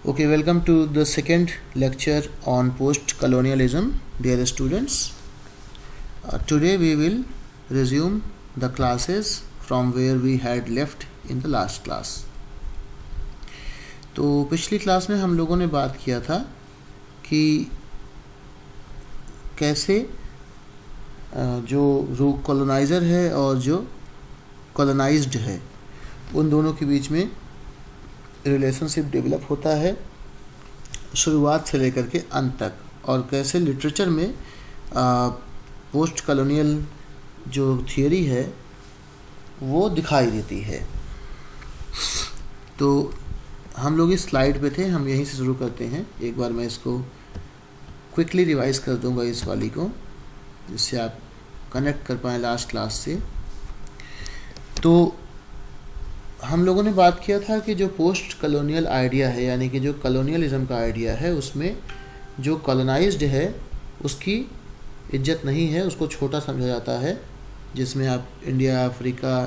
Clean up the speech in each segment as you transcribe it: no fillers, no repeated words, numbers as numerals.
Okay, welcome to the second lecture on post-colonialism, dear students. Today we will resume the classes from where we had left in the last class. तो पिछली class में हम लोगों ने बात किया था कि कैसे जो कॉलोनाइज़र है और जो कॉलोनाइज्ड है उन दोनों के बीच में रिलेशनशिप डेवलप होता है शुरुआत से लेकर के अंत तक, और कैसे लिटरेचर में पोस्ट कॉलोनियल जो थियोरी है वो दिखाई देती है। तो हम लोग इस स्लाइड पे थे, हम यहीं से शुरू करते हैं। एक बार मैं इसको क्विकली रिवाइज कर दूंगा इस वाली को, जिससे आप कनेक्ट कर पाएँ लास्ट क्लास से। तो हम लोगों ने बात किया था कि जो पोस्ट कॉलोनियल आइडिया है, यानी कि जो कॉलोनियलिज्म का आइडिया है, उसमें जो कॉलोनाइज्ड है उसकी इज्जत नहीं है, उसको छोटा समझा जाता है, जिसमें आप इंडिया, अफ्रीका,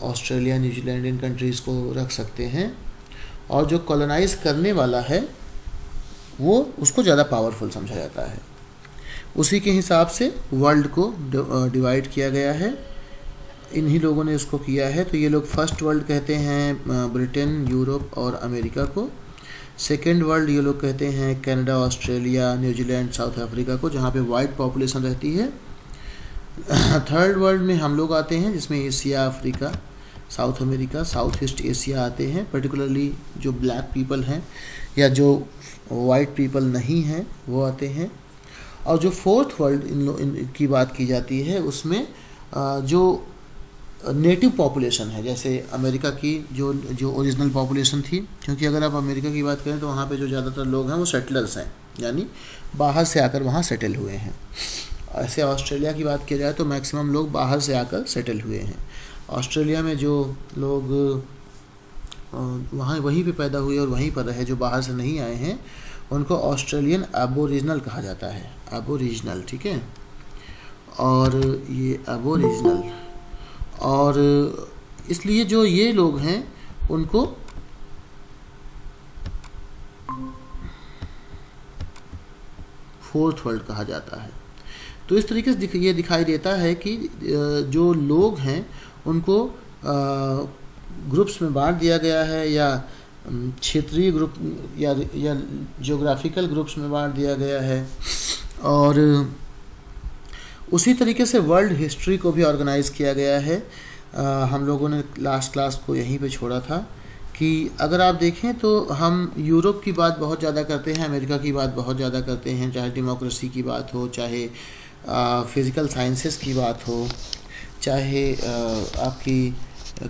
ऑस्ट्रेलिया, न्यूजीलैंड इन कंट्रीज़ को रख सकते हैं। और जो कॉलोनाइज करने वाला है वो उसको ज़्यादा पावरफुल समझा जाता है। उसी के हिसाब से वर्ल्ड को डिवाइड किया गया है, इन्हीं लोगों ने इसको किया है। तो ये लोग फर्स्ट वर्ल्ड कहते हैं ब्रिटेन, यूरोप और अमेरिका को। सेकेंड वर्ल्ड ये लोग कहते हैं Canada, Australia, New Zealand, south Africa को, जहाँ पे वाइट पॉपुलेशन रहती है। थर्ड वर्ल्ड में हम लोग आते हैं, जिसमें Asia, Africa, south America, south east Asia आते हैं। पर्टिकुलरली जो ब्लैक पीपल हैं या जो वाइट पीपल नहीं हैं वो आते हैं। और जो फोर्थ वर्ल्ड इन की बात की जाती है, उसमें जो नेटिव पॉपुलेशन है, जैसे अमेरिका की जो ओरिजिनल पॉपुलेशन थी, क्योंकि अगर आप अमेरिका की बात करें तो वहाँ पे जो ज़्यादातर लोग हैं वो सेटलर्स हैं, यानी बाहर से आकर वहाँ सेटल हुए हैं। ऐसे ऑस्ट्रेलिया की बात की जाए तो मैक्सिमम लोग बाहर से आकर सेटल हुए हैं। ऑस्ट्रेलिया में जो लोग वहाँ वहीं पे पैदा हुए और वहीं पर रहे, जो बाहर से नहीं आए हैं, उनको ऑस्ट्रेलियन एबोरिजिनल कहा जाता है। एबोरिजिनल, ठीक है। और ये एबोरिजिनल, और इसलिए जो ये लोग हैं उनको फोर्थ वर्ल्ड कहा जाता है। तो इस तरीके से ये दिखाई देता है कि जो लोग हैं उनको ग्रुप्स में बांट दिया गया है, या क्षेत्रीय ग्रुप या ज्योग्राफिकल ग्रुप्स में बांट दिया गया है। और उसी तरीके से वर्ल्ड हिस्ट्री को भी ऑर्गेनाइज़ किया गया है। हम लोगों ने लास्ट क्लास को यहीं पे छोड़ा था कि अगर आप देखें तो हम यूरोप की बात बहुत ज़्यादा करते हैं, अमेरिका की बात बहुत ज़्यादा करते हैं, चाहे डेमोक्रेसी की बात हो, चाहे फिज़िकल साइंसेस की बात हो, चाहे आपकी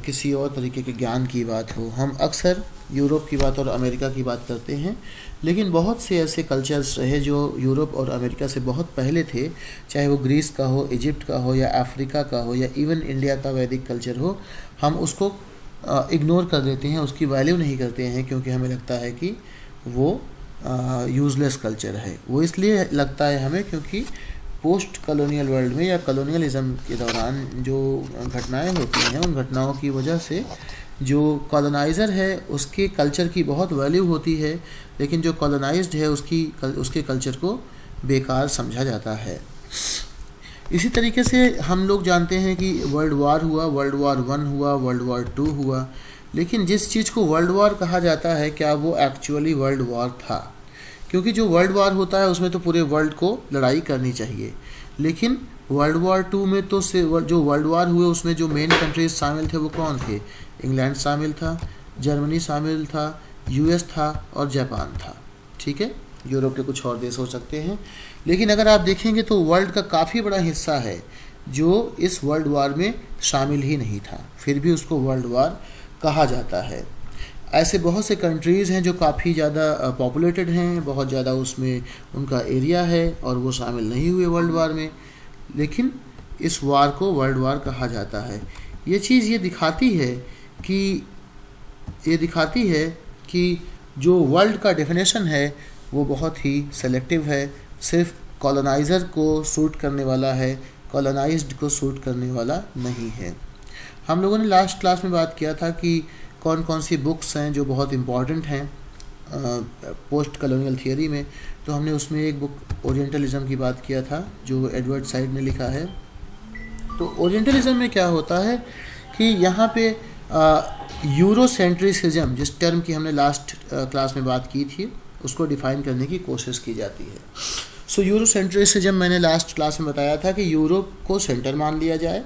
किसी और तरीके के ज्ञान की बात हो। हम अक्सर यूरोप की बात और अमेरिका की बात करते हैं, लेकिन बहुत से ऐसे कल्चर्स रहे जो यूरोप और अमेरिका से बहुत पहले थे, चाहे वो ग्रीस का हो, इजिप्ट का हो, या अफ्रीका का हो, या इवन इंडिया का वैदिक कल्चर हो। हम उसको इग्नोर कर देते हैं, उसकी वैल्यू नहीं करते हैं, क्योंकि हमें लगता है कि वो यूज़लेस कल्चर है। वो इसलिए लगता है हमें क्योंकि पोस्ट कॉलोनियल वर्ल्ड में या कॉलोनियलिज्म के दौरान जो घटनाएं होती हैं, उन घटनाओं की वजह से जो कॉलोनाइज़र है उसके कल्चर की बहुत वैल्यू होती है, लेकिन जो कॉलोनाइज्ड है उसके कल्चर को बेकार समझा जाता है। इसी तरीके से हम लोग जानते हैं कि वर्ल्ड वार हुआ, वर्ल्ड वार 1 हुआ, वर्ल्ड वार 2 हुआ, लेकिन जिस चीज़ को वर्ल्ड वार कहा जाता है, क्या वो एक्चुअली वर्ल्ड वार था? क्योंकि जो वर्ल्ड वार होता है उसमें तो पूरे वर्ल्ड को लड़ाई करनी चाहिए, लेकिन वर्ल्ड वार 2 में तो जो वर्ल्ड वार हुए उसमें जो मेन कंट्रीज शामिल थे वो कौन थे? इंग्लैंड शामिल था, जर्मनी शामिल था, यूएस था और जापान था, ठीक है। यूरोप के कुछ और देश हो सकते हैं, लेकिन अगर आप देखेंगे तो वर्ल्ड का काफ़ी बड़ा हिस्सा है जो इस वर्ल्ड वार में शामिल ही नहीं था, फिर भी उसको वर्ल्ड वार कहा जाता है। ऐसे बहुत से कंट्रीज़ हैं जो काफ़ी ज़्यादा पॉपुलेटेड हैं, बहुत ज़्यादा उसमें उनका एरिया है, और वो शामिल नहीं हुए वर्ल्ड वार में, लेकिन इस वार को वर्ल्ड वार कहा जाता है। ये चीज़ ये दिखाती है कि जो वर्ल्ड का डेफिनेशन है वो बहुत ही सेलेक्टिव है, सिर्फ कॉलोनाइज़र को सूट करने वाला है, कॉलोनाइज्ड को सूट करने वाला नहीं है। हम लोगों ने लास्ट क्लास में बात किया था कि कौन कौन सी बुक्स हैं जो बहुत इम्पॉर्टेंट हैं पोस्ट कॉलोनियल थियरी में, तो हमने उसमें एक बुक ओरिएंटलिज्म की बात किया था जो एडवर्ड साइड ने लिखा है। तो ओरिएंटलिज्म में क्या होता है कि यहाँ पे यूरोसेंट्रिसिज्म, जिस टर्म की हमने लास्ट क्लास में बात की थी, उसको डिफाइन करने की कोशिश की जाती है। सो यूरोसेंट्रिसिज्म मैंने लास्ट क्लास में बताया था कि यूरोप को सेंटर मान लिया जाए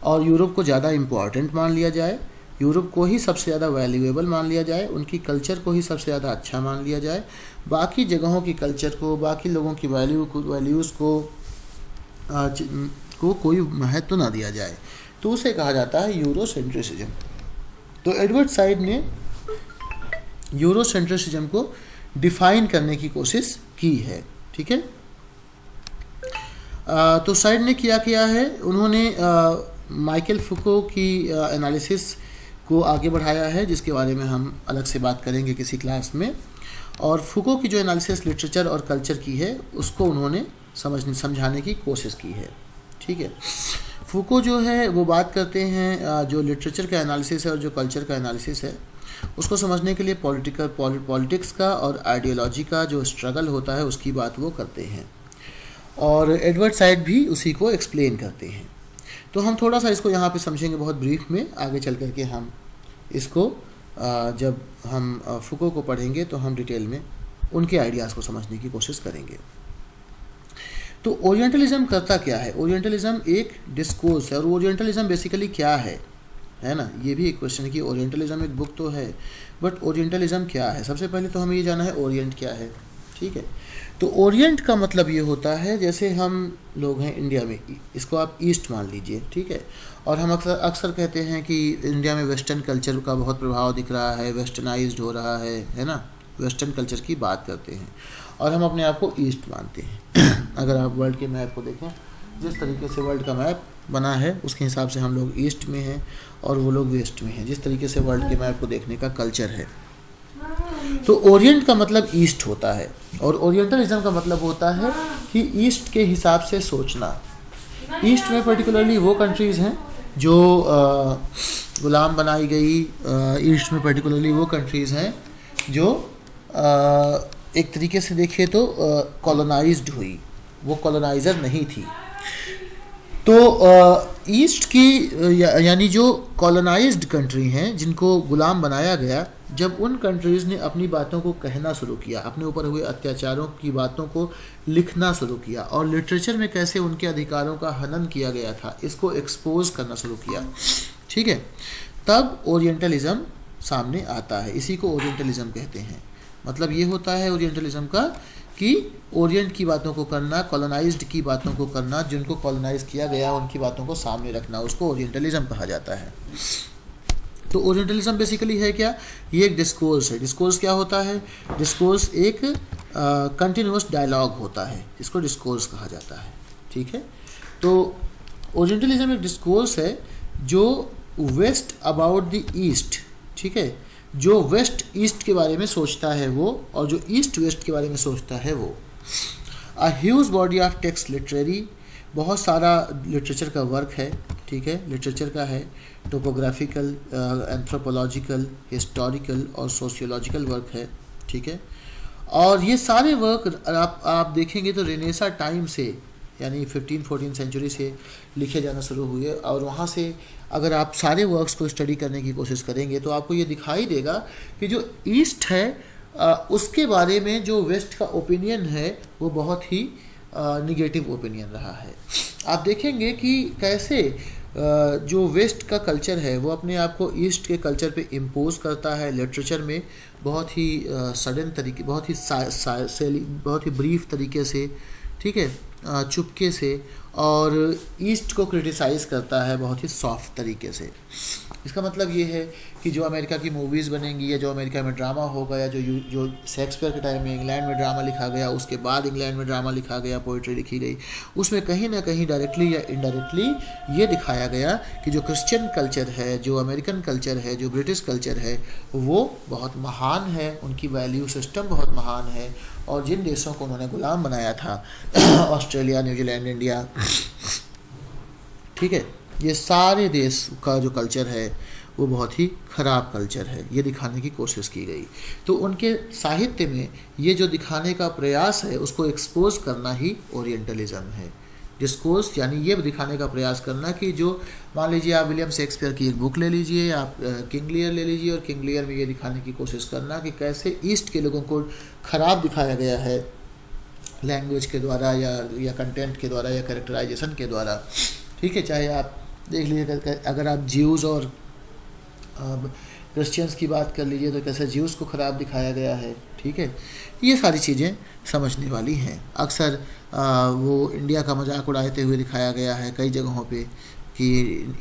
और यूरोप को ज़्यादा इम्पोर्टेंट मान लिया जाए, यूरोप को ही सबसे ज़्यादा वैल्यूएबल मान लिया जाए, उनकी कल्चर को ही सबसे ज़्यादा अच्छा मान लिया जाए, बाकी जगहों की कल्चर को, बाकी लोगों की वैल्यूज़ को कोई महत्व ना दिया जाए, तो उसे कहा जाता है यूरोसेंट्रिसिज्म। तो एडवर्ड साइड ने यूरोसेंट्रिसिज्म को डिफाइन करने की कोशिश की है, ठीक है। तो साइड ने क्या है, उन्होंने माइकल फुको की एनालिसिस को आगे बढ़ाया है, जिसके बारे में हम अलग से बात करेंगे किसी क्लास में। और फुको की जो एनालिसिस लिटरेचर और कल्चर की है, उसको उन्होंने समझाने की कोशिश की है, ठीक है। फुको जो है वो बात करते हैं जो लिटरेचर का एनालिसिस है और जो कल्चर का एनालिसिस है, उसको समझने के लिए पॉलिटिक्स का और आइडियोलॉजी का जो स्ट्रगल होता है उसकी बात वो करते हैं, और एडवर्ड साइड भी उसी को एक्सप्लेन करते हैं। तो हम थोड़ा सा इसको यहाँ पे समझेंगे बहुत ब्रीफ में, आगे चल करके हम इसको जब हम फुको को पढ़ेंगे तो हम डिटेल में उनके आइडियाज़ को समझने की कोशिश करेंगे। तो ओरिएंटलिज्म करता क्या है? ओरिएंटलिज्म एक डिस्कोर्स है, और ओरिएंटलिज्म बेसिकली क्या है ना, ये भी एक क्वेश्चन है कि ओरिएंटलिज्म एक बुक तो है, बट ओरिएंटलिज्म क्या है? सबसे पहले तो हमें ये जाना है ओरिएंट क्या है, ठीक है। तो ओरिएंट का मतलब ये होता है, जैसे हम लोग हैं इंडिया में, इसको आप ईस्ट मान लीजिए, ठीक है, और हम अक्सर कहते हैं कि इंडिया में वेस्टर्न कल्चर का बहुत प्रभाव दिख रहा है, वेस्टर्नाइज्ड हो रहा है ना, वेस्टर्न कल्चर की बात करते हैं और हम अपने आप को ईस्ट मानते हैं। अगर आप वर्ल्ड के मैप को देखें, जिस तरीके से वर्ल्ड का मैप बना है उसके हिसाब से हम लोग ईस्ट में हैं और वो लोग वेस्ट में हैं, जिस तरीके से वर्ल्ड के मैप को देखने का कल्चर है। तो ओरिएंट का मतलब ईस्ट होता है, और ओरिएंटलिज्म का मतलब होता है कि ईस्ट के हिसाब से सोचना। ईस्ट में पर्टिकुलरली वो कंट्रीज़ हैं जो गुलाम बनाई गई, ईस्ट में पर्टिकुलरली वो कंट्रीज़ हैं जो एक तरीके से देखिए तो कॉलोनाइज्ड हुई, वो कॉलोनाइज़र नहीं थी। तो ईस्ट की यानी जो कॉलोनाइज्ड कंट्री हैं, जिनको गुलाम बनाया गया, जब उन कंट्रीज़ ने अपनी बातों को कहना शुरू किया, अपने ऊपर हुए अत्याचारों की बातों को लिखना शुरू किया, और लिटरेचर में कैसे उनके अधिकारों का हनन किया गया था, इसको एक्सपोज करना शुरू किया, ठीक है, तब ओरिएंटलिज्म सामने आता है। इसी को ओरिएंटलिज्म कहते हैं। मतलब ये होता है ओरिएंटलिज्म का कि ओरिएंट की बातों को करना, कॉलोनाइज्ड की बातों को करना, जिनको कॉलोनाइज किया गया उनकी बातों को सामने रखना, उसको ओरिएंटलिज्म कहा जाता है। तो ओरिएंटलिज्म बेसिकली है क्या? ये एक डिस्कोर्स है। डिस्कोर्स क्या होता है? डिस्कोर्स एक कंटिन्यूअस डायलॉग होता है, जिसको डिस्कोर्स कहा जाता है, ठीक है। तो ओरिएंटलिज्म एक डिस्कोर्स है जो वेस्ट अबाउट द ईस्ट, ठीक है, जो वेस्ट ईस्ट के बारे में सोचता है वो, और जो ईस्ट वेस्ट के बारे में सोचता है वो। A huge body of text literary, बहुत सारा लिटरेचर का वर्क है, ठीक है, लिटरेचर का है, टोपोग्राफिकल, एंथ्रोपोलॉजिकल, हिस्टोरिकल और सोशियोलॉजिकल वर्क है, ठीक है। और ये सारे वर्क आप देखेंगे तो रेनेसा टाइम से, यानी 15-14 सेंचुरी से लिखे जाना शुरू हुए, और वहाँ से अगर आप सारे वर्क्स को स्टडी करने की कोशिश करेंगे तो आपको ये दिखाई देगा कि जो ईस्ट है उसके बारे में जो वेस्ट का ओपिनियन है वो बहुत ही निगेटिव ओपिनियन रहा है। आप देखेंगे कि कैसे जो वेस्ट का कल्चर है वो अपने आप को ईस्ट के कल्चर पे इम्पोज करता है लिटरेचर में, बहुत ही सडन तरीके, बहुत ही ब्रीफ तरीके से, ठीक है, चुपके से, और ईस्ट को क्रिटिसाइज़ करता है बहुत ही सॉफ्ट तरीके से। इसका मतलब ये है कि जो अमेरिका की मूवीज़ बनेंगी, या जो अमेरिका में ड्रामा होगा, या जो शेक्सपियर के टाइम में इंग्लैंड में ड्रामा लिखा गया, उसके बाद इंग्लैंड में ड्रामा लिखा गया, पोइट्री लिखी गई, उसमें कहीं ना कहीं डायरेक्टली या इनडायरेक्टली ये दिखाया गया कि जो क्रिश्चियन कल्चर है, जो अमेरिकन कल्चर है, जो ब्रिटिश कल्चर है, वो बहुत महान है, उनकी वैल्यू सिस्टम बहुत महान है, और जिन देशों को उन्होंने गुलाम बनाया था, ऑस्ट्रेलिया, न्यूजीलैंड, इंडिया, ठीक है, ये सारे देश का जो कल्चर है वो बहुत ही खराब कल्चर है, ये दिखाने की कोशिश की गई। तो उनके साहित्य में ये जो दिखाने का प्रयास है उसको एक्सपोज करना ही ओरिएंटलिज्म है। डिस्कोर्स यानी ये दिखाने का प्रयास करना कि जो, मान लीजिए आप विलियम शेक्सपियर की एक बुक ले लीजिए, आप किंग लियर ले लीजिए, और किंग लियर में ये दिखाने की कोशिश करना कि कैसे ईस्ट के लोगों को खराब दिखाया गया है लैंग्वेज के द्वारा या कंटेंट के द्वारा या कैरेक्टराइजेशन के द्वारा। ठीक है, चाहे आप देख लीजिए, अगर आप ज्यूज़ और क्रिश्चियंस की बात कर लीजिए तो कैसे ज्यूज़ को ख़राब दिखाया गया है। ठीक है, ये सारी चीज़ें समझने वाली हैं। अक्सर वो इंडिया का मजाक उड़ाते हुए दिखाया गया है कई जगहों पे कि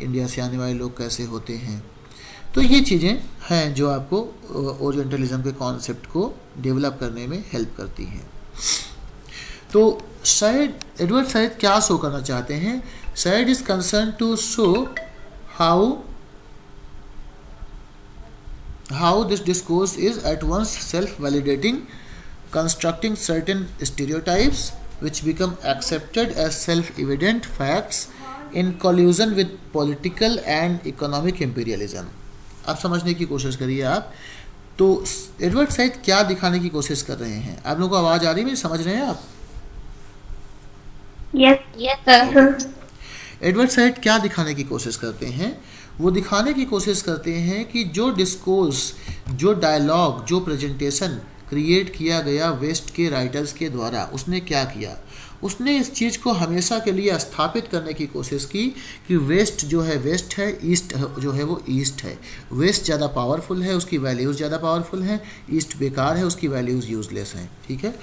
इंडिया से आने वाले लोग कैसे होते हैं। तो ये चीज़ें हैं जो आपको ओरिएंटलिज्म के कॉन्सेप्ट को डेवलप करने में हेल्प करती हैं। तो शायद एडवर्ड साइड क्या शो करना चाहते हैं? Said is concern to show how this discourse is at once self-validating, constructing certain stereotypes which become accepted as self-evident facts in collusion with political and economic imperialism। आप समझने की कोशिश करिए आप। तो एडवर्ड साइड क्या दिखाने की कोशिश कर रहे हैं? आप लोगों को आवाज़ आ रही है, समझ रहे हैं आप? Yes sir. एडवर्ड साइड क्या दिखाने की कोशिश करते हैं? वो दिखाने की कोशिश करते हैं कि जो डिस्कोर्स, जो डायलॉग, जो प्रेजेंटेशन क्रिएट किया गया वेस्ट के राइटर्स के द्वारा, उसने क्या किया? उसने इस चीज़ को हमेशा के लिए स्थापित करने की कोशिश की कि वेस्ट जो है वेस्ट है, ईस्ट जो है वो ईस्ट है। वेस्ट ज़्यादा पावरफुल है, उसकी वैल्यूज़ ज़्यादा पावरफुल हैं, ईस्ट बेकार है, उसकी वैल्यूज़ यूजलेस हैं। ठीक है,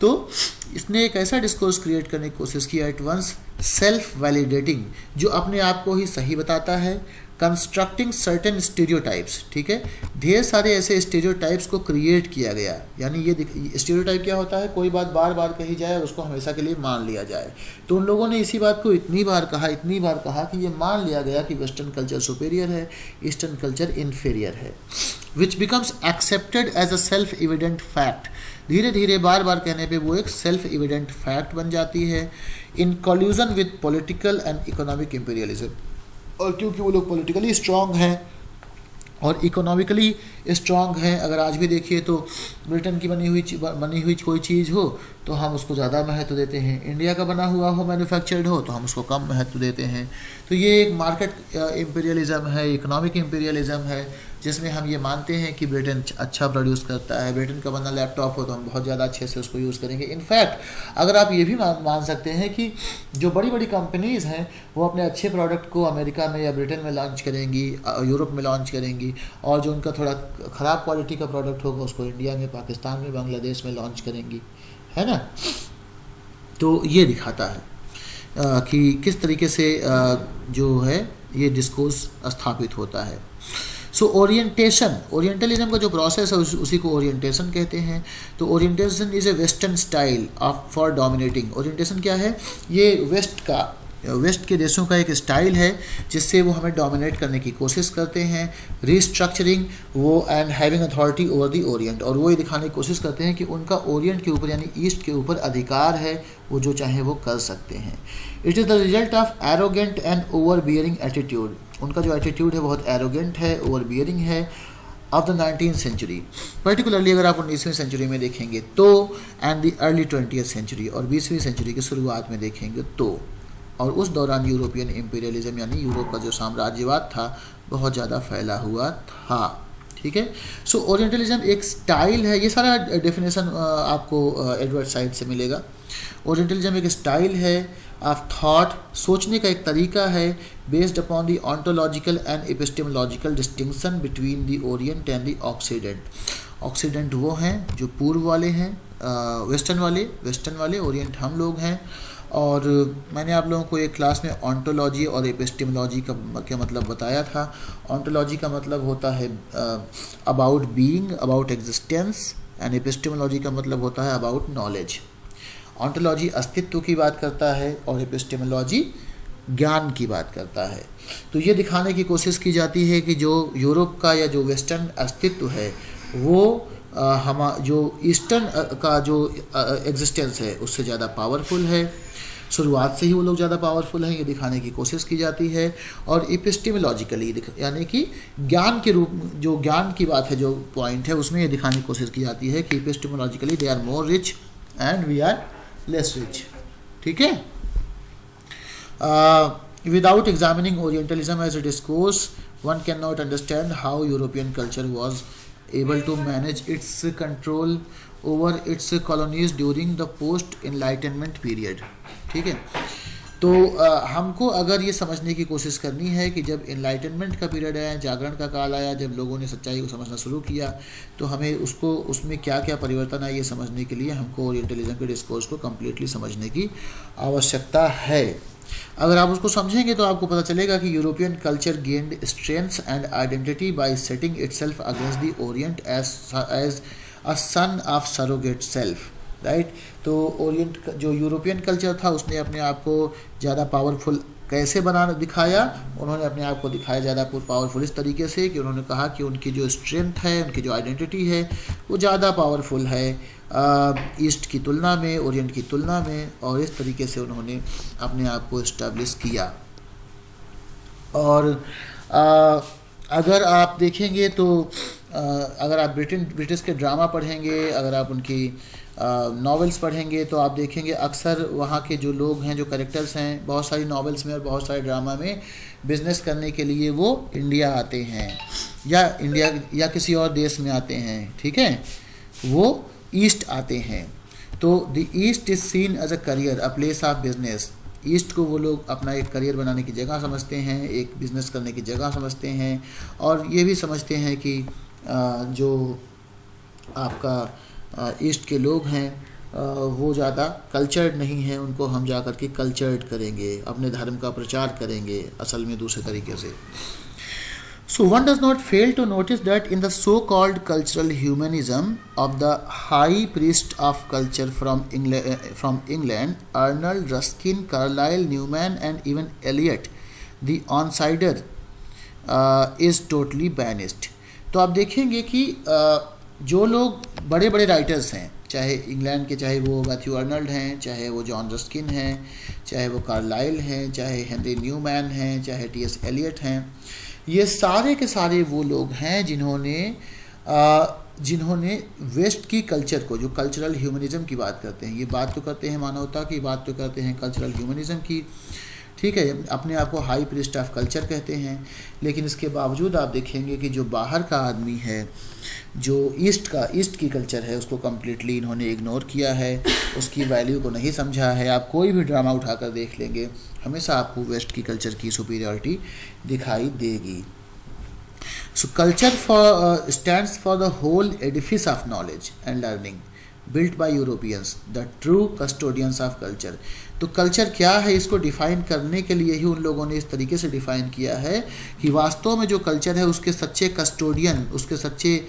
तो इसने एक ऐसा डिस्कोर्स क्रिएट करने की कोशिश की एट वंस सेल्फ वैलिडेटिंग, जो अपने आप को ही सही बताता है, कंस्ट्रक्टिंग सर्टेन स्टीरियोटाइप्स। ठीक है, ढेर सारे ऐसे स्टीरियोटाइप्स को क्रिएट किया गया। यानी ये स्टीरियोटाइप क्या होता है? कोई बात बार बार कही जाए और उसको हमेशा के लिए मान लिया जाए। तो उन लोगों ने इसी बात को इतनी बार कहा कि ये मान लिया गया कि वेस्टर्न कल्चर सुपेरियर है, ईस्टर्न कल्चर इन्फीरियर है, which becomes accepted as a self evident fact. धीरे धीरे बार बार कहने पे वो एक सेल्फ एविडेंट फैक्ट बन जाती है, in collusion with political and economic imperialism. और क्योंकि वो लोग पॉलिटिकली स्ट्रांग हैं और इकोनॉमिकली स्ट्रांग हैं, अगर आज भी देखिए तो ब्रिटेन की बनी हुई कोई चीज़ हो तो हम उसको ज़्यादा महत्व देते हैं, इंडिया का बना हुआ हो, मैन्युफैक्चर्ड हो, तो हम उसको कम महत्व देते हैं। तो ये एक मार्केट इम्पीरियलिज्म है, इकोनॉमिक इम्पीरियलिज्म है, जिसमें हम ये मानते हैं कि ब्रिटेन अच्छा प्रोड्यूस करता है, ब्रिटेन का बना लैपटॉप हो तो हम बहुत ज़्यादा अच्छे से उसको यूज़ करेंगे। इनफैक्ट अगर आप ये भी मान सकते हैं कि जो बड़ी बड़ी कंपनीज़ हैं वो अपने अच्छे प्रोडक्ट को अमेरिका में या ब्रिटेन में लॉन्च करेंगी, यूरोप में लॉन्च करेंगी, और जो उनका थोड़ा ख़राब क्वालिटी का प्रोडक्ट होगा उसको इंडिया में, पाकिस्तान में, बांग्लादेश में लॉन्च करेंगी, है ना। तो ये दिखाता है कि किस तरीके से जो है ये डिस्कोर्स स्थापित होता है। सो ओरिएंटलिज्म का जो प्रोसेस है उसी को ओरिएंटेशन कहते हैं। तो orientation is a western style of for dominating. Orientation क्या है? ये वेस्ट के देशों का एक स्टाइल है जिससे वो हमें डोमिनेट करने की कोशिश करते हैं। रीस्ट्रक्चरिंग वो and having authority over the Orient, और वो ये दिखाने की कोशिश करते हैं कि उनका ओरिएंट के ऊपर यानी ईस्ट के ऊपर अधिकार है, वो जो चाहे वो कर सकते हैं। It is the result of arrogant and overbearing attitude. उनका जो एटीट्यूड है बहुत एरोगेंट है, ओवर बियरिंग है, of the 19th century. Particularly अगर आप 19वीं सेंचुरी में देखेंगे तो, and the early 20th century, और 20वीं सेंचुरी की शुरुआत में देखेंगे तो, और उस दौरान यूरोपियन इम्पीरियलिज्म यानी यूरोप का जो साम्राज्यवाद था बहुत ज़्यादा फैला हुआ था। ठीक है, सो ओरिएंटलिज्म एक स्टाइल है। ये सारा डेफिनेशन आपको एडवर्ड साइड से मिलेगा। ओरिएंटलिज्म एक स्टाइल है ऑफ थॉट, सोचने का एक तरीका है, based upon the ontological and epistemological distinction between the Orient and the oxidant. Oxidant वो हैं जो पूर्व वाले हैं, वेस्टर्न वाले, ओरिएंट हम लोग हैं। और मैंने आप लोगों को एक क्लास में ऑन्टोलॉजी और एपिस्टेमोलॉजी का क्या मतलब बताया था। ऑन्टोलॉजी का मतलब होता है about being, about existence, and epistemology का मतलब होता है अबाउट नॉलेज। ऑन्टोलॉजी अस्तित्व की बात करता है और एपिस्टेमोलॉजी ज्ञान की बात करता है। तो ये दिखाने की कोशिश की जाती है कि जो यूरोप का या जो वेस्टर्न अस्तित्व है वो जो ईस्टर्न का जो एग्जिस्टेंस है उससे ज़्यादा पावरफुल है। शुरुआत से ही वो लोग ज़्यादा पावरफुल हैं, ये दिखाने की कोशिश की जाती है। और एपिस्टेमोलॉजिकली यानी कि ज्ञान के रूप, जो ज्ञान की बात है, जो पॉइंट है, उसमें ये दिखाने की कोशिश की जाती है कि epistemologically they are more rich and we are less rich. ठीक है। Without examining Orientalism as a discourse, one cannot understand how European culture was able to manage its control over its colonies during the post-enlightenment period. ठीक है। तो हमको अगर ये समझने की कोशिश करनी है कि जब इनलाइटनमेंट का पीरियड आया, जागरण का काल आया, जब लोगों ने सच्चाई को समझना शुरू किया, तो हमें उसको, उसमें क्या क्या परिवर्तन आया, ये समझने के लिए हमको ओरिएंटलिज्म के डिस्कोर्स को कम्प्लीटली समझने की आवश्यकता है। अगर आप उसको समझेंगे तो आपको पता चलेगा कि European culture gained strength and identity by setting itself against the orient as a सन ऑफ सरोगेट सेल्फ, राइट। तो ओरिएंट जो यूरोपियन कल्चर था, उसने अपने आप को ज़्यादा पावरफुल कैसे बनाना दिखाया, उन्होंने अपने आप को दिखाया ज़्यादा पावरफुल इस तरीके से कि उन्होंने कहा कि उनकी जो स्ट्रेंथ है, उनकी जो आइडेंटिटी है, वो ज़्यादा पावरफुल है ईस्ट की तुलना में, ओरिएंट की तुलना में, और इस तरीके से उन्होंने अपने आप को इस्टेब्लिश किया। और अगर आप देखेंगे तो अगर आप ब्रिटिश के ड्रामा पढ़ेंगे, अगर आप उनकी नॉवेल्स पढ़ेंगे, तो आप देखेंगे अक्सर वहाँ के जो लोग हैं, जो कैरेक्टर्स हैं, बहुत सारी नॉवेल्स में और बहुत सारे ड्रामा में बिजनेस करने के लिए वो इंडिया आते हैं या किसी और देश में आते हैं। ठीक है, वो ईस्ट आते हैं। तो the east is seen as a career, a place of business. East को वो लोग अपना एक करियर बनाने की जगह समझते हैं, एक बिज़नेस करने की जगह समझते हैं, और ये भी समझते हैं कि जो आपका ईस्ट के लोग हैं वो ज़्यादा कल्चर्ड नहीं हैं, उनको हम जा कर के कल्चर्ड करेंगे, अपने धर्म का प्रचार करेंगे असल में दूसरे तरीके से। So one does not fail to notice that in the so-called cultural humanism of the high priest of culture from England, Arnold, Ruskin, Carlyle, Newman and even Eliot, the outsider is totally banished. तो आप देखेंगे कि जो लोग बड़े बड़े writers हैं, चाहे इंग्लैंड के, चाहे वो मैथ्यू अर्नल्ड हैं, चाहे वो जॉन रस्किन हैं, चाहे वो कार्लाइल हैं, चाहे हेनरी न्यूमैन हैं, चाहे टी.एस. एलियट हैं, ये सारे के सारे वो लोग हैं जिन्होंने वेस्ट की कल्चर को, जो कल्चरल ह्यूमनिज़म की बात करते हैं, ये बात तो करते हैं मानवता की, बात तो करते हैं कल्चरल ह्यूमनिज़म की, ठीक है, अपने आप को हाई प्रीस्ट ऑफ कल्चर कहते हैं, लेकिन इसके बावजूद आप देखेंगे कि जो बाहर का आदमी है, जो ईस्ट की कल्चर है, उसको कम्प्लीटली इन्होंने इग्नोर किया है, उसकी वैल्यू को नहीं समझा है। आप कोई भी ड्रामा उठाकर देख लेंगे, हमेशा आपको वेस्ट की कल्चर की सुपीरियरिटी दिखाई देगी। So culture stands for the whole edifice of knowledge and learning built by Europeans, the true custodians of culture. तो कल्चर क्या है, इसको डिफ़ाइन करने के लिए ही उन लोगों ने इस तरीके से डिफ़ाइन किया है कि वास्तव में जो कल्चर है उसके सच्चे कस्टोडियन, उसके सच्चे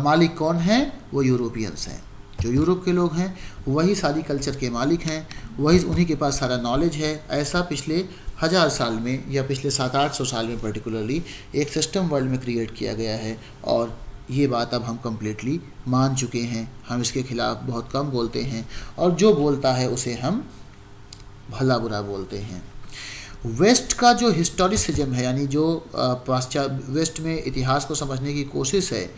मालिक कौन हैं, वो यूरोपियंस हैं। जो यूरोप के लोग हैं वही सारी कल्चर के मालिक हैं, वही उन्हीं के पास सारा नॉलेज है। ऐसा पिछले 1000 साल में या पिछले 700-800 साल में पर्टिकुलरली एक सिस्टम वर्ल्ड में क्रिएट किया गया है, और ये बात अब हम कम्प्लीटली मान चुके हैं। हम इसके खिलाफ बहुत कम बोलते हैं, और जो बोलता है उसे हम भला बुरा बोलते हैं। वेस्ट का जो हिस्टोरिसिज्म है, यानी जो पाश्चात्य वेस्ट में इतिहास को समझने की कोशिश है,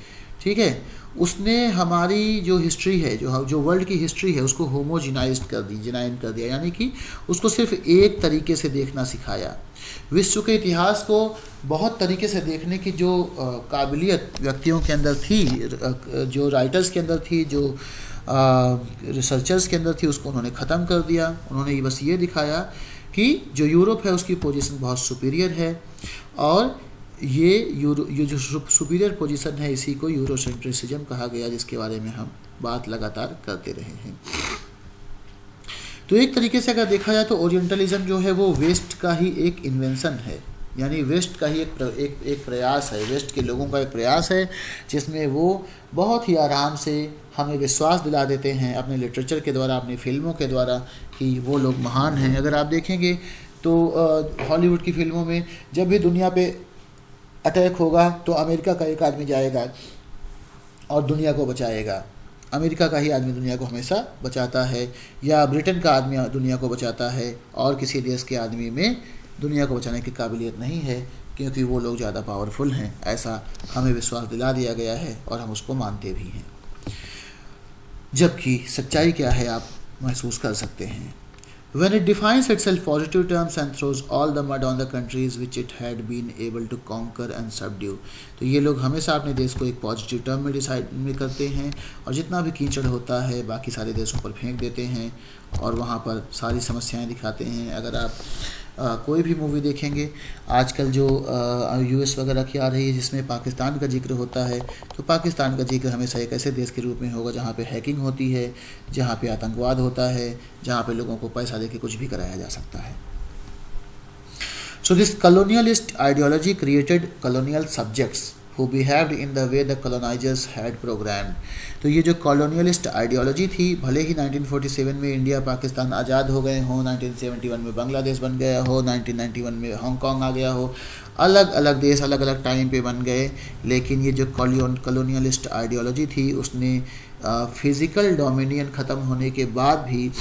ठीक है, उसने हमारी जो हिस्ट्री है, जो वर्ल्ड की हिस्ट्री है, उसको होमोजिनाइज्ड कर दिया, यानी कि उसको सिर्फ एक तरीके से देखना सिखाया। विश्व के इतिहास को बहुत तरीके से देखने की जो काबिलियत व्यक्तियों के अंदर थी, जो राइटर्स के अंदर थी, जो रिसर्चर्स के अंदर थी, उसको उन्होंने ख़त्म कर दिया। उन्होंने बस ये दिखाया कि जो यूरोप है उसकी पोजीशन बहुत सुपीरियर है, और ये जो सुपीरियर पोजीशन है, इसी को यूरोसेंट्रिसिज्म कहा गया, जिसके बारे में हम बात लगातार करते रहे हैं। तो एक तरीके से अगर देखा जाए तो ओरिएंटलिज्म जो है वो वेस्ट का ही एक इन्वेंशन है, यानी वेस्ट का ही एक प्रयास है, वेस्ट के लोगों का एक प्रयास है, जिसमें वो बहुत ही आराम से हमें विश्वास दिला देते हैं अपने लिटरेचर के द्वारा, अपनी फिल्मों के द्वारा, कि वो लोग महान हैं। अगर आप देखेंगे तो हॉलीवुड की फिल्मों में जब भी दुनिया पे अटैक होगा तो अमेरिका का एक आदमी जाएगा और दुनिया को बचाएगा। अमेरिका का ही आदमी दुनिया को हमेशा बचाता है, या ब्रिटेन का आदमी दुनिया को बचाता है, और किसी देश के आदमी में दुनिया को बचाने की काबिलियत नहीं है, क्योंकि वो लोग ज़्यादा पावरफुल हैं। ऐसा हमें विश्वास दिला दिया गया है और हम उसको मानते भी हैं, जबकि सच्चाई क्या है आप महसूस कर सकते हैं। When it defines itself positive terms and throws all the mud on the countries which it had been able to conquer and subdue, तो ये लोग हमेशा अपने देश को एक पॉजिटिव टर्म में डिसाइड में करते हैं, और जितना भी कीचड़ होता है बाकी सारे देशों पर फेंक देते हैं और वहाँ पर सारी समस्याएं दिखाते हैं। अगर आप कोई भी मूवी देखेंगे आजकल जो यूएस वगैरह की आ रही है जिसमें पाकिस्तान का जिक्र होता है, तो पाकिस्तान का जिक्र हमेशा एक ऐसे देश के रूप में होगा जहाँ पे हैकिंग होती है, जहाँ पे आतंकवाद होता है, जहाँ पे लोगों को पैसा देके कुछ भी कराया जा सकता है। So this colonialist ideology created colonial subjects who behaved in the way the colonizers had programmed। तो ये जो कॉलोनियलिस्ट आइडियोलॉजी थी, भले ही 1947 में इंडिया पाकिस्तान आज़ाद हो गए हों, 1971 में बांग्लादेश बन गया हो, 1991 में हांगकांग आ गया हो, अलग अलग देश अलग अलग टाइम पे बन गए, लेकिन ये जो कॉलोनियलिस्ट आइडियोलॉजी थी उसने फिज़िकल डोमिनियन ख़त्म होने के बाद भी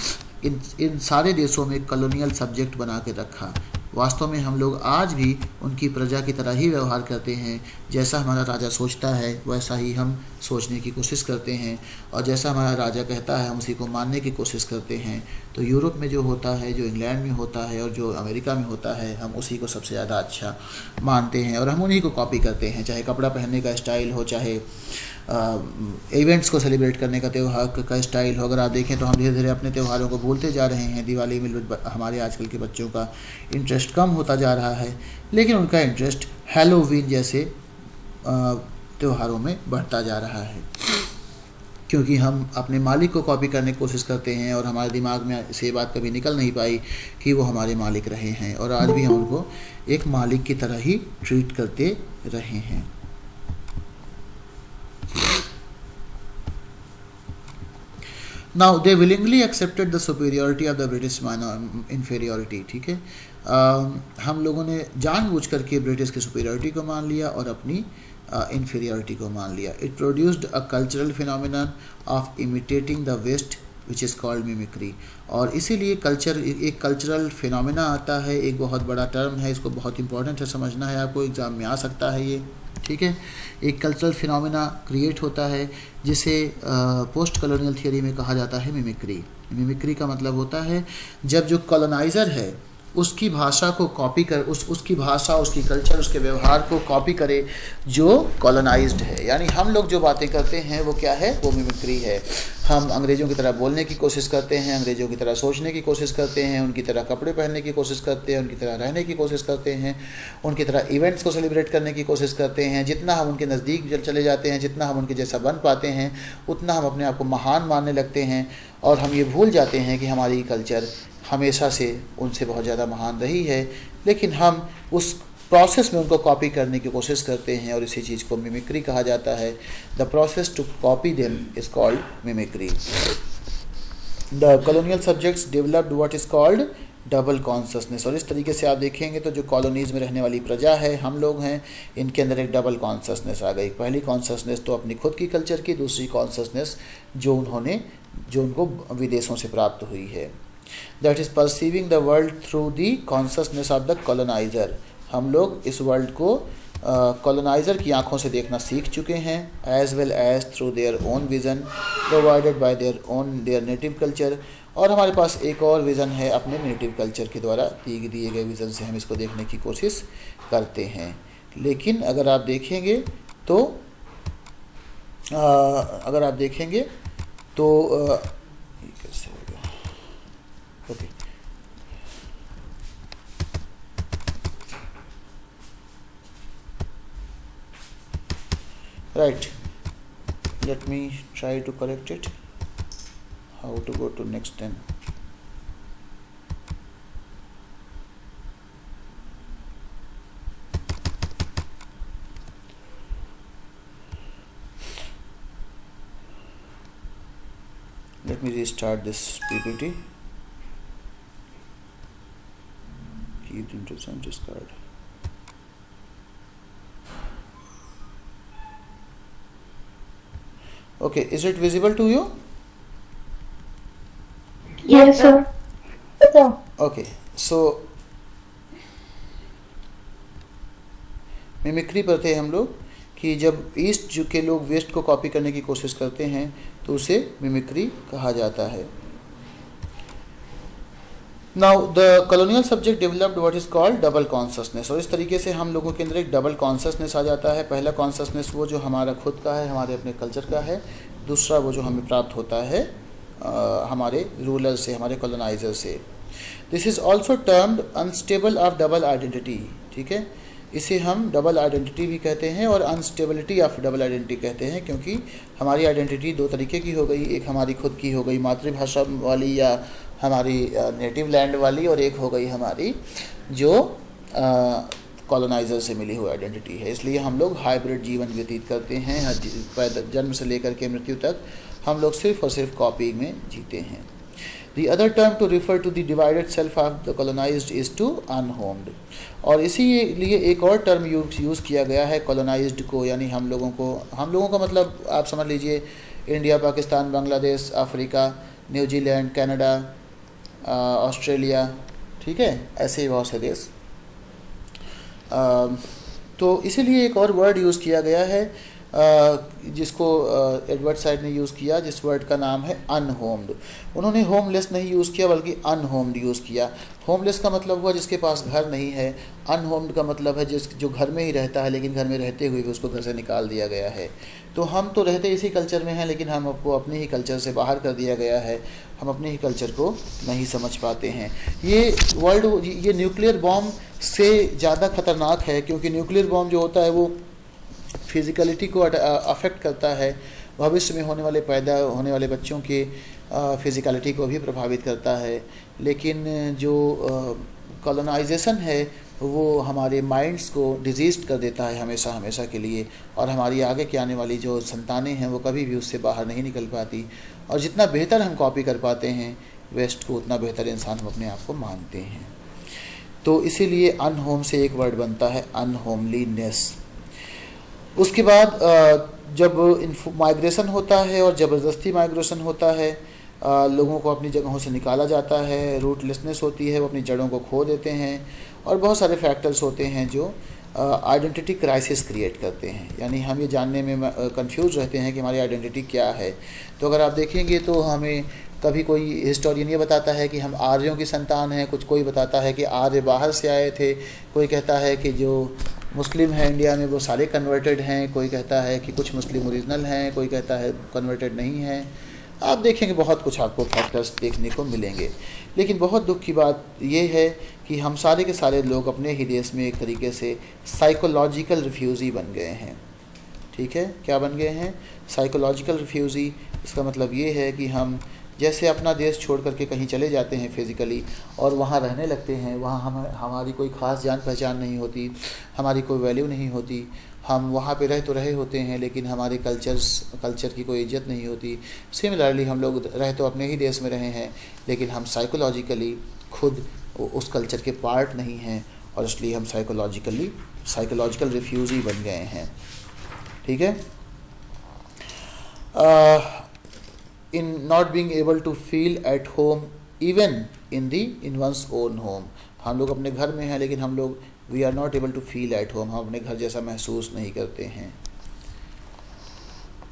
इन सारे देशों में कॉलोनियल सब्जेक्ट बना के रखा। वास्तव में हम लोग आज भी उनकी प्रजा की तरह ही व्यवहार करते हैं। जैसा हमारा राजा सोचता है वैसा ही हम सोचने की कोशिश करते हैं, और जैसा हमारा राजा कहता है हम उसी को मानने की कोशिश करते हैं। तो यूरोप में जो होता है, जो इंग्लैंड में होता है और जो अमेरिका में होता है, हम उसी को सबसे ज़्यादा अच्छा मानते हैं और हम उन्हीं को कॉपी करते हैं। चाहे कपड़ा पहनने का स्टाइल हो, चाहे इवेंट्स को सेलिब्रेट करने का त्यौहार का स्टाइल हो। अगर आप देखें तो हम धीरे धीरे अपने त्योहारों को भूलते जा रहे हैं। दिवाली में हमारे आजकल के बच्चों का इंटरेस्ट कम होता जा रहा है, लेकिन उनका इंटरेस्ट हैलोवीन जैसे त्योहारों में बढ़ता जा रहा है, क्योंकि हम अपने मालिक को कॉपी करने की कोशिश करते हैं और हमारे दिमाग में से बात कभी निकल नहीं पाई कि वो हमारे मालिक रहे हैं, और आज भी हम उनको एक मालिक की तरह ही ट्रीट करते रहे हैं। Now they willingly accepted the superiority of the British inferiority। ठीक है, हम लोगों ने जानबूझ करके ब्रिटिश की सुपीरियरिटी को मान लिया और अपनी inferiority को मान लिया। It produced a cultural phenomenon of imitating the West which is called mimicry। और इसीलिए एक कल्चरल फिनोमेना आता है, एक बहुत बड़ा टर्म है, इसको बहुत इंपॉर्टेंट है समझना है, आपको एग्ज़ाम में आ सकता है ये। ठीक है, एक कल्चरल फिनोमेना क्रिएट होता है जिसे पोस्ट कॉलोनियल थियरी में कहा जाता है मिमिक्री। मिमिक्री का मतलब होता है जब जो कॉलोनाइज़र है उसकी भाषा को कॉपी कर उसकी भाषा, उसकी कल्चर, उसके व्यवहार को कॉपी करे जो कॉलोनाइज्ड है। यानी हम लोग जो बातें करते हैं वो क्या है, वो मिमिक्री है। हम अंग्रेज़ों की तरह बोलने की कोशिश करते हैं, अंग्रेज़ों की तरह सोचने की कोशिश करते हैं, उनकी तरह कपड़े पहनने की कोशिश करते हैं, उनकी तरह रहने की कोशिश करते हैं, उनकी तरह इवेंट्स को सेलिब्रेट करने की कोशिश करते हैं। जितना हम उनके नज़दीक चले जाते हैं, जितना हम उनके जैसा बन पाते हैं, उतना हम अपने आप को महान मानने लगते हैं, और हम ये भूल जाते हैं कि हमारी कल्चर हमेशा से उनसे बहुत ज़्यादा महान रही है, लेकिन हम उस प्रोसेस में उनको कॉपी करने की कोशिश करते हैं, और इसी चीज़ को मिमिक्री कहा जाता है। The process to copy them is called mimicry. The colonial subjects developed what is called double consciousness. और इस तरीके से आप देखेंगे तो जो कॉलोनीज़ में रहने वाली प्रजा है, हम लोग हैं, इनके अंदर एक डबल कॉन्शसनेस आ गई। पहली कॉन्शसनेस तो अपनी खुद की कल्चर की, दूसरी कॉन्शसनेस जो उनको विदेशों से प्राप्त हुई है। That is perceiving the world through the consciousness of the coloniser. हम लोग इस वर्ल्ड को कॉलोनाइज़र की आंखों से देखना सीख चुके हैं, as well as through their own vision provided by their native culture. और हमारे पास एक और विज़न है, अपने नेटिव कल्चर के द्वारा दिए गए विज़न से हम इसको देखने की कोशिश करते हैं। लेकिन अगर आप देखेंगे तो ये कैसे हो गया, okay, right, let me try to correct it, how to go to next 10. Let me restart this PPT. Keep interesting, discard. Okay, is it visible to you? Yes, sir. Okay, so mimicry पर थे हम लोग कि जब east के लोग waste को copy करने की कोशिश करते हैं तो उसे मिमिक्री कहा जाता है। Now the colonial subject developed what is called double consciousness, और इस तरीके से हम लोगों के अंदर एक डबल कॉन्शसनेस आ जाता है। पहला कॉन्शसनेस वो जो हमारा खुद का है, हमारे अपने कल्चर का है। दूसरा वो जो हमें प्राप्त होता है हमारे रूलर से, हमारे कॉलोनाइजर से। This is also termed unstable of double identity, ठीक है। इसे हम डबल आइडेंटिटी भी कहते हैं और अनस्टेबिलिटी ऑफ डबल आइडेंटिटी कहते हैं, क्योंकि हमारी आइडेंटिटी दो तरीके की हो गई। एक हमारी खुद की हो गई मातृभाषा वाली या हमारी नेटिव लैंड वाली, और एक हो गई हमारी जो कॉलोनाइज़र से मिली हुई आइडेंटिटी है। इसलिए हम लोग हाइब्रिड जीवन व्यतीत करते हैं। हर जन्म से लेकर के मृत्यु तक हम लोग सिर्फ और सिर्फ कॉपी में जीते हैं। The other term to refer to the divided self of the colonized is to unhomed, और इसीलिए एक और टर्म यूज़ किया गया है कॉलोनाइज्ड को, यानी हम लोगों को। हम लोगों का मतलब आप समझ लीजिए India, Pakistan, Bangladesh, Africa, New Zealand, Canada, Australia, ठीक है, ऐसे ही बहुत से देश। तो इसीलिए एक और वर्ड यूज़ किया गया है जिसको एडवर्ड साइड ने यूज़ किया, जिस वर्ड का नाम है अनहोम्ड। उन्होंने होमलेस नहीं यूज़ किया बल्कि अनहोम्ड यूज़ किया। होमलेस का मतलब हुआ जिसके पास घर नहीं है, अनहोम्ड का मतलब है जो घर में ही रहता है लेकिन घर में रहते हुए भी उसको घर से निकाल दिया गया है। तो हम तो रहते इसी कल्चर में हैं लेकिन हमको अपने ही कल्चर से बाहर कर दिया गया है, हम अपने ही कल्चर को नहीं समझ पाते हैं। ये वर्ल्ड, ये न्यूक्लियर बॉम्ब से ज़्यादा ख़तरनाक है, क्योंकि न्यूक्लियर बॉम्ब जो होता है वो फिज़िकलिटी को अफेक्ट करता है, भविष्य में पैदा होने वाले बच्चों के फिज़िकलिटी को भी प्रभावित करता है। लेकिन जो कॉलोनाइजेशन है वो हमारे माइंड्स को डिजीज़ कर देता है हमेशा हमेशा के लिए, और हमारी आगे के आने वाली जो संतानें हैं वो कभी भी उससे बाहर नहीं निकल पाती। और जितना बेहतर हम कॉपी कर पाते हैं वेस्ट को, उतना बेहतर इंसान हम अपने आप को मानते हैं। तो इसीलिए अनहोम से एक वर्ड बनता है अनहोमलीनेस। उसके बाद जब माइग्रेशन होता है और ज़बरदस्ती माइग्रेशन होता है, लोगों को अपनी जगहों से निकाला जाता है, रूटलेसनेस होती है, वो अपनी जड़ों को खो देते हैं, और बहुत सारे फैक्टर्स होते हैं जो आइडेंटिटी क्राइसिस क्रिएट करते हैं। यानी हम ये जानने में कंफ्यूज रहते हैं कि हमारी आइडेंटिटी क्या है। तो अगर आप देखेंगे तो हमें कभी कोई हिस्टोरियन ये बताता है कि हम आर्यों की संतान हैं, कोई बताता है कि आर्य बाहर से आए थे, कोई कहता है कि जो मुस्लिम हैं इंडिया में वो सारे कन्वर्टेड हैं, कोई कहता है कि कुछ मुस्लिम ओरिजिनल हैं, कोई कहता है कन्वर्टेड नहीं हैं। आप देखेंगे बहुत कुछ आपको फैक्टर्स देखने को मिलेंगे। लेकिन बहुत दुख की बात ये है कि हम सारे के सारे लोग अपने ही देश में एक तरीके से साइकोलॉजिकल रिफ्यूज़ी बन गए हैं। ठीक है, क्या बन गए हैं? Psychological refugee. इसका मतलब ये है कि हम जैसे अपना देश छोड़ करके कहीं चले जाते हैं फिज़िकली और वहाँ रहने लगते हैं, वहाँ हमारी कोई ख़ास जान पहचान नहीं होती, हमारी कोई वैल्यू नहीं होती। हम वहाँ पे रह तो रहे होते हैं लेकिन हमारे कल्चर की कोई इज्जत नहीं होती। सिमिलरली हम लोग रह तो अपने ही देश में रहे हैं लेकिन हम साइकोलॉजिकली खुद उस कल्चर के पार्ट नहीं हैं, और इसलिए हम साइकोलॉजिकल रिफ्यूज़ी बन गए हैं। ठीक है। In not being able to feel at home even in one's own home. हम लोग अपने घर में हैं लेकिन हम लोग we are not able to feel at home, हम अपने घर जैसा महसूस नहीं करते हैं।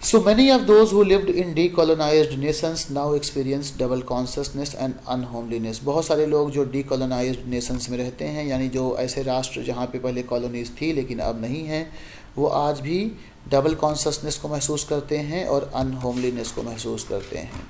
So many of those who lived in decolonized nations now experience double consciousness and unhomeliness। बहुत सारे लोग जो decolonized nations में रहते हैं, यानी जो ऐसे राष्ट्र जहाँ पे पहले कॉलोनीज थी लेकिन अब नहीं हैं, वो आज भी डबल कॉन्शसनेस को महसूस करते हैं और अनहोमलीनेस को महसूस करते हैं।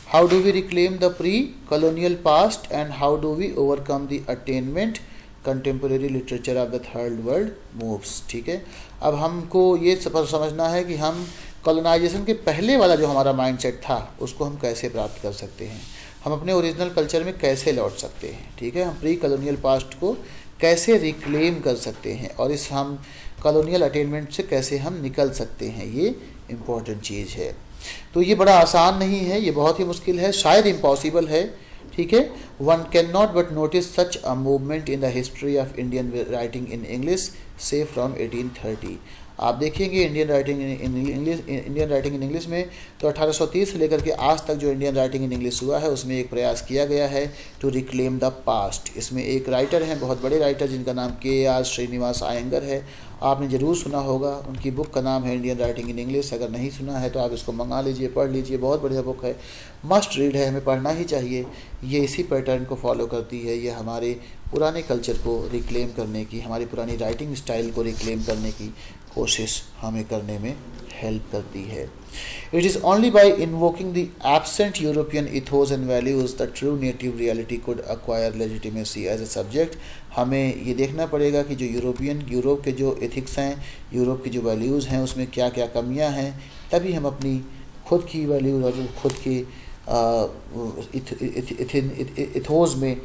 How do we reclaim the precolonial past and how do we overcome the attainment contemporary literature of the third world moves. ठीक है, अब हमको ये समझना है कि हम कॉलोनाइजेशन के पहले वाला जो हमारा माइंडसेट था उसको हम कैसे प्राप्त कर सकते हैं, हम अपने ओरिजिनल कल्चर में कैसे लौट सकते हैं। ठीक है, हम प्री कॉलोनियल पास्ट को कैसे रिक्लेम कर सकते हैं और इस हम कॉलोनियल अटेनमेंट से कैसे हम निकल सकते हैं, ये इम्पॉर्टेंट चीज़ है। तो ये बड़ा आसान नहीं है, ये बहुत ही मुश्किल है, शायद इम्पॉसिबल है। ठीक है, one can not but notice such a movement in the history of Indian writing in English से फ्रॉम 1830। आप देखेंगे इंडियन राइटिंग इन इंग्लिश में, तो 1830 से लेकर के आज तक जो इंडियन राइटिंग इन इंग्लिश हुआ है उसमें एक प्रयास किया गया है टू रिक्लेम द पास्ट। इसमें एक राइटर हैं, बहुत बड़े राइटर, जिनका नाम KR श्रीनिवास अयंगर है। आपने ज़रूर सुना होगा, उनकी बुक का नाम है इंडियन राइटिंग इन इंग्लिश। अगर नहीं सुना है तो आप इसको मंगा लीजिए, पढ़ लीजिए, बहुत बढ़िया बुक है, मस्ट रीड है, हमें पढ़ना ही चाहिए। ये इसी पैटर्न को फॉलो करती है, ये हमारे पुराने कल्चर को रिक्लेम करने की, हमारी पुरानी राइटिंग स्टाइल को रिक्लेम करने की कोशिश हमें करने में हेल्प करती है। It is only by invoking the absent European ethos and values the true native reality could acquire legitimacy as a subject. हमें ये देखना पड़ेगा कि जो यूरोप के जो एथिक्स हैं, यूरोप की जो वैल्यूज़ हैं, उसमें क्या क्या कमियां हैं, तभी हम अपनी खुद की वैल्यूज़ और खुद की इथोस में,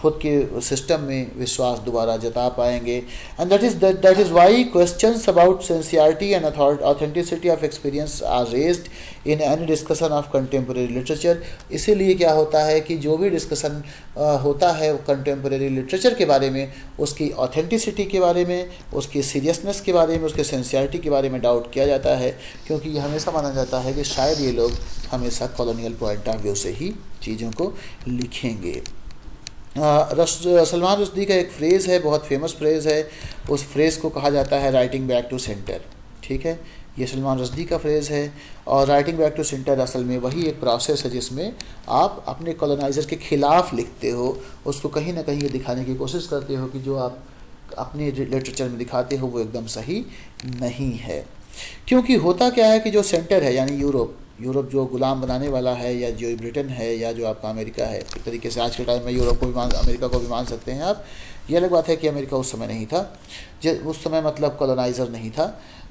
खुद के सिस्टम में विश्वास दोबारा जता पाएंगे। And that is why questions about sincerity and authenticity of experience are raised in any discussion of contemporary literature. इसीलिए क्या होता है कि जो भी डिस्कशन होता है कंटेम्प्रेरी लिटरेचर के बारे में, उसकी ऑथेंटिसिटी के बारे में, उसकी सीरियसनेस के बारे में, उसकी सिंसियरिटी के बारे में डाउट किया जाता है, क्योंकि ये हमेशा माना जाता है कि शायद ये लोग हमेशा कॉलोनियल पॉइंट ऑफ व्यू से ही चीज़ों को लिखेंगे। सलमान रुश्दी का एक फ्रेज़ है, बहुत फेमस फ्रेज़ है, उस फ्रेज़ को कहा जाता है राइटिंग बैक टू सेंटर। ठीक है, ये सलमान रुश्दी का फ्रेज़ है। और राइटिंग बैक टू सेंटर असल में वही एक प्रोसेस है जिसमें आप अपने कॉलोनाइज़र के ख़िलाफ़ लिखते हो, उसको कहीं ना कहीं ये दिखाने की कोशिश करते हो कि जो आप अपने लिटरेचर में दिखाते हो वो एकदम सही नहीं है। क्योंकि होता क्या है कि जो सेंटर है यानी यूरोप जो गुलाम बनाने वाला है, या जो ब्रिटेन है, या जो आपका अमेरिका है, एक तरीके से आज के टाइम में यूरोप को भी अमेरिका को भी मान सकते हैं आप। ये अलग बात है कि अमेरिका उस समय नहीं था, उस समय मतलब कॉलोनाइज़र नहीं था।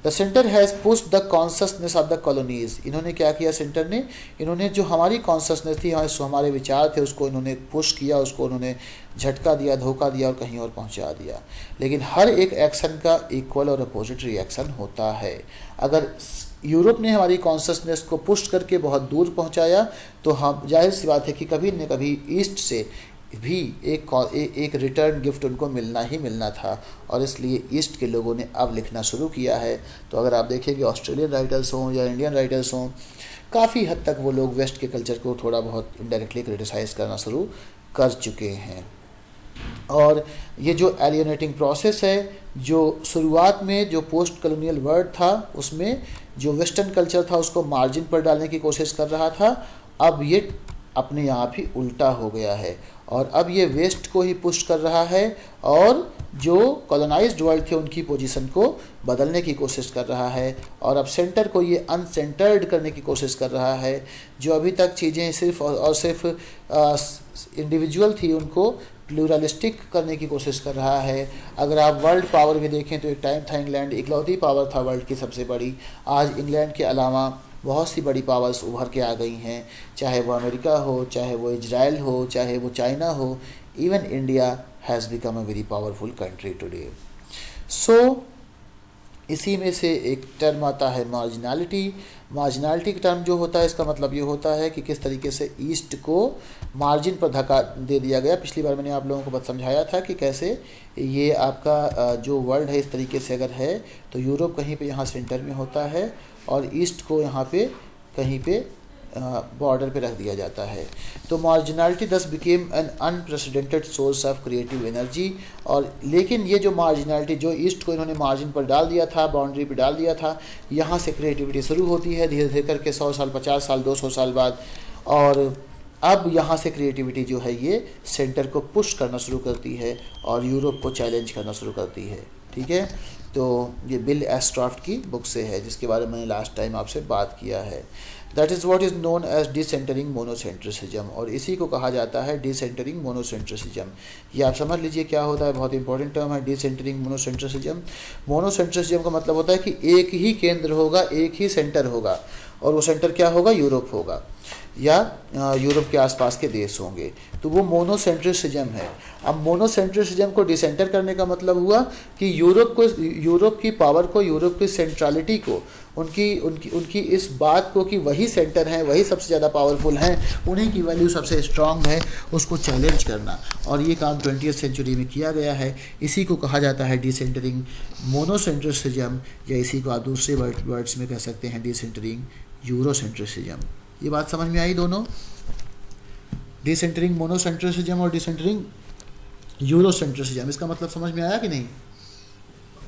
The centre has pushed the consciousness of the colonies. इन्होंने क्या किया सेंटर ने, इन्होंने जो हमारी कॉन्शसनेस थी, हमारे विचार थे, उसको इन्होंने पुश किया, उसको उन्होंने झटका दिया, धोखा दिया और कहीं और पहुंचा दिया। लेकिन हर एक एक्शन का इक्वल और अपोजिट रिएक्शन होता है। अगर यूरोप ने हमारी कॉन्शसनेस को पुश करके बहुत दूर पहुंचाया, तो हम जाहिर सी बात है कि कभी न कभी ईस्ट से भी एक रिटर्न गिफ्ट उनको मिलना ही मिलना था, और इसलिए ईस्ट के लोगों ने अब लिखना शुरू किया है। तो अगर आप देखेंगे ऑस्ट्रेलियन राइटर्स हों या इंडियन राइटर्स हों, काफ़ी हद तक वो लोग वेस्ट के कल्चर को थोड़ा बहुत इनडायरेक्टली क्रिटिसाइज़ करना शुरू कर चुके हैं। और ये जो एलियनेटिंग प्रोसेस है, जो शुरुआत में जो पोस्ट कॉलोनियल वर्ड था उसमें जो वेस्टर्न कल्चर था उसको मार्जिन पर डालने की कोशिश कर रहा था, अब ये अपने आप ही उल्टा हो गया है और अब ये वेस्ट को ही पुश कर रहा है और जो कॉलोनाइज्ड वर्ल्ड थे उनकी पोजीशन को बदलने की कोशिश कर रहा है, और अब सेंटर को ये अनसेंटर्ड करने की कोशिश कर रहा है। जो अभी तक चीज़ें सिर्फ और सिर्फ इंडिविजुअल थी उनको प्लूरलिस्टिक करने की कोशिश कर रहा है। अगर आप वर्ल्ड पावर भी देखें तो एक टाइम था इंग्लैंड इकलौती पावर था वर्ल्ड की सबसे बड़ी। आज इंग्लैंड के अलावा बहुत सी बड़ी पावर्स उभर के आ गई हैं, चाहे वो अमेरिका हो, चाहे वो इजराइल हो, चाहे वो चाइना हो। Even India has become a very powerful country today. So इसी में से एक टर्म आता है मार्जिनलिटी। मार्जिनलिटी का टर्म जो होता है इसका मतलब ये होता है कि किस तरीके से ईस्ट को मार्जिन पर धक्का दे दिया गया। पिछली बार मैंने आप लोगों को बस समझाया था कि कैसे ये आपका जो वर्ल्ड है इस तरीके से अगर है तो यूरोप कहीं पे यहाँ सेंटर में होता है और ईस्ट को यहाँ पे कहीं पे बॉर्डर पे रख दिया जाता है। तो मार्जिनलिटी दस became an unprecedented source of creative energy. और लेकिन ये जो मार्जिनलिटी जो ईस्ट को इन्होंने मार्जिन पर डाल दिया था, बाउंड्री पे डाल दिया था, यहाँ से क्रिएटिविटी शुरू होती है धीरे धीरे करके 100 साल 50 साल 200 साल बाद। और अब यहाँ से क्रिएटिविटी जो है ये सेंटर को पुश करना शुरू करती है और यूरोप को चैलेंज करना शुरू करती है। ठीक है, तो ये बिल एस्ट्रॉफ्ट की बुक से है जिसके बारे में मैंने लास्ट टाइम आपसे बात किया है। That is what is known as decentring monocentrism, और इसी को कहा जाता है डिसेंटरिंग मोनोसेंट्रिसिज्म। ये आप समझ लीजिए क्या होता है, बहुत इंपॉर्टेंट टर्म है डिसेंटरिंग मोनोसेंट्रिसिज्म। मोनोसेंट्रिसिज्म का मतलब होता है कि एक ही केंद्र होगा, एक ही सेंटर होगा और वो सेंटर क्या होगा, यूरोप होगा। या यूरोप के आसपास के देश होंगे। तो वो मोनोसेंट्रिसिज्म है। अब मोनोसेंट्रिसिज्म को डिसेंटर करने का मतलब हुआ कि यूरोप की पावर को, यूरोप की सेंट्रलिटी को, उनकी इस बात को कि वही सेंटर हैं, वही सबसे ज़्यादा पावरफुल हैं, उन्हीं की वैल्यू सबसे स्ट्रांग है, उसको चैलेंज करना। और ये काम 20वीं सेंचुरी में किया गया है। इसी को कहा जाता है डिसेंटरिंग मोनोसेंट्रिसिज्म, या इसी को आप दूसरे वर्ड्स में कह सकते हैं डिसेंटरिंग यूरोसेंट्रिसिज्म। ये बात समझ में आई दोनों? डिसेंटरिंग मोनोसेंट्रिसिज्म और डिसेंटरिंग यूरोसेंट्रिसिज्म, इसका मतलब समझ में आया कि नहीं?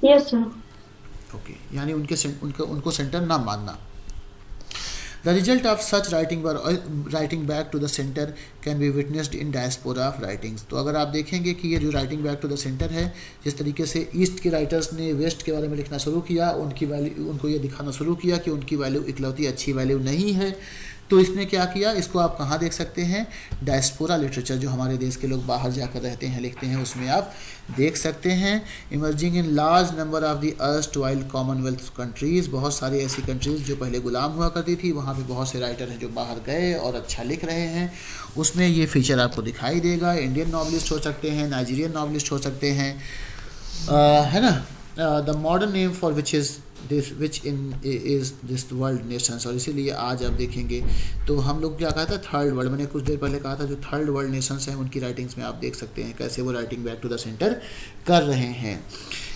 Yes sir. ओके, यानी उनको सेंटर ना मानना। The result of such writing back to the center can be witnessed in diaspora of writings। तो अगर आप देखेंगे कि ये जो writing back to the centre है, जिस तरीके से ईस्ट के राइटर्स ने वेस्ट के बारे में लिखना शुरू किया, उनको ये दिखाना शुरू किया कि उनकी वैल्यू इकलौती अच्छी वैल्यू नहीं है, तो इसने क्या किया, इसको आप कहाँ देख सकते हैं? डायस्पोरा लिटरेचर, जो हमारे देश के लोग बाहर जाकर रहते हैं, लिखते हैं, उसमें आप देख सकते हैं। Emerging in large number of the erstwhile Commonwealth countries, बहुत सारी ऐसी कंट्रीज़ जो पहले गुलाम हुआ करती थी, वहाँ पे बहुत से राइटर हैं जो बाहर गए और अच्छा लिख रहे हैं। उसमें ये फीचर आपको दिखाई देगा। इंडियन नॉवलिस्ट हो सकते हैं, नाइजीरियन नॉवलिस्ट हो सकते हैं, है ना। The modern name for which is this world Nations. और इसीलिए आज आप देखेंगे तो हम लोग क्या कहा था, थर्ड वर्ल्ड, मैंने कुछ देर पहले कहा था, जो थर्ड वर्ल्ड नेशंस हैं उनकी राइटिंग्स में आप देख सकते हैं कैसे वो writing back to the centre कर रहे हैं।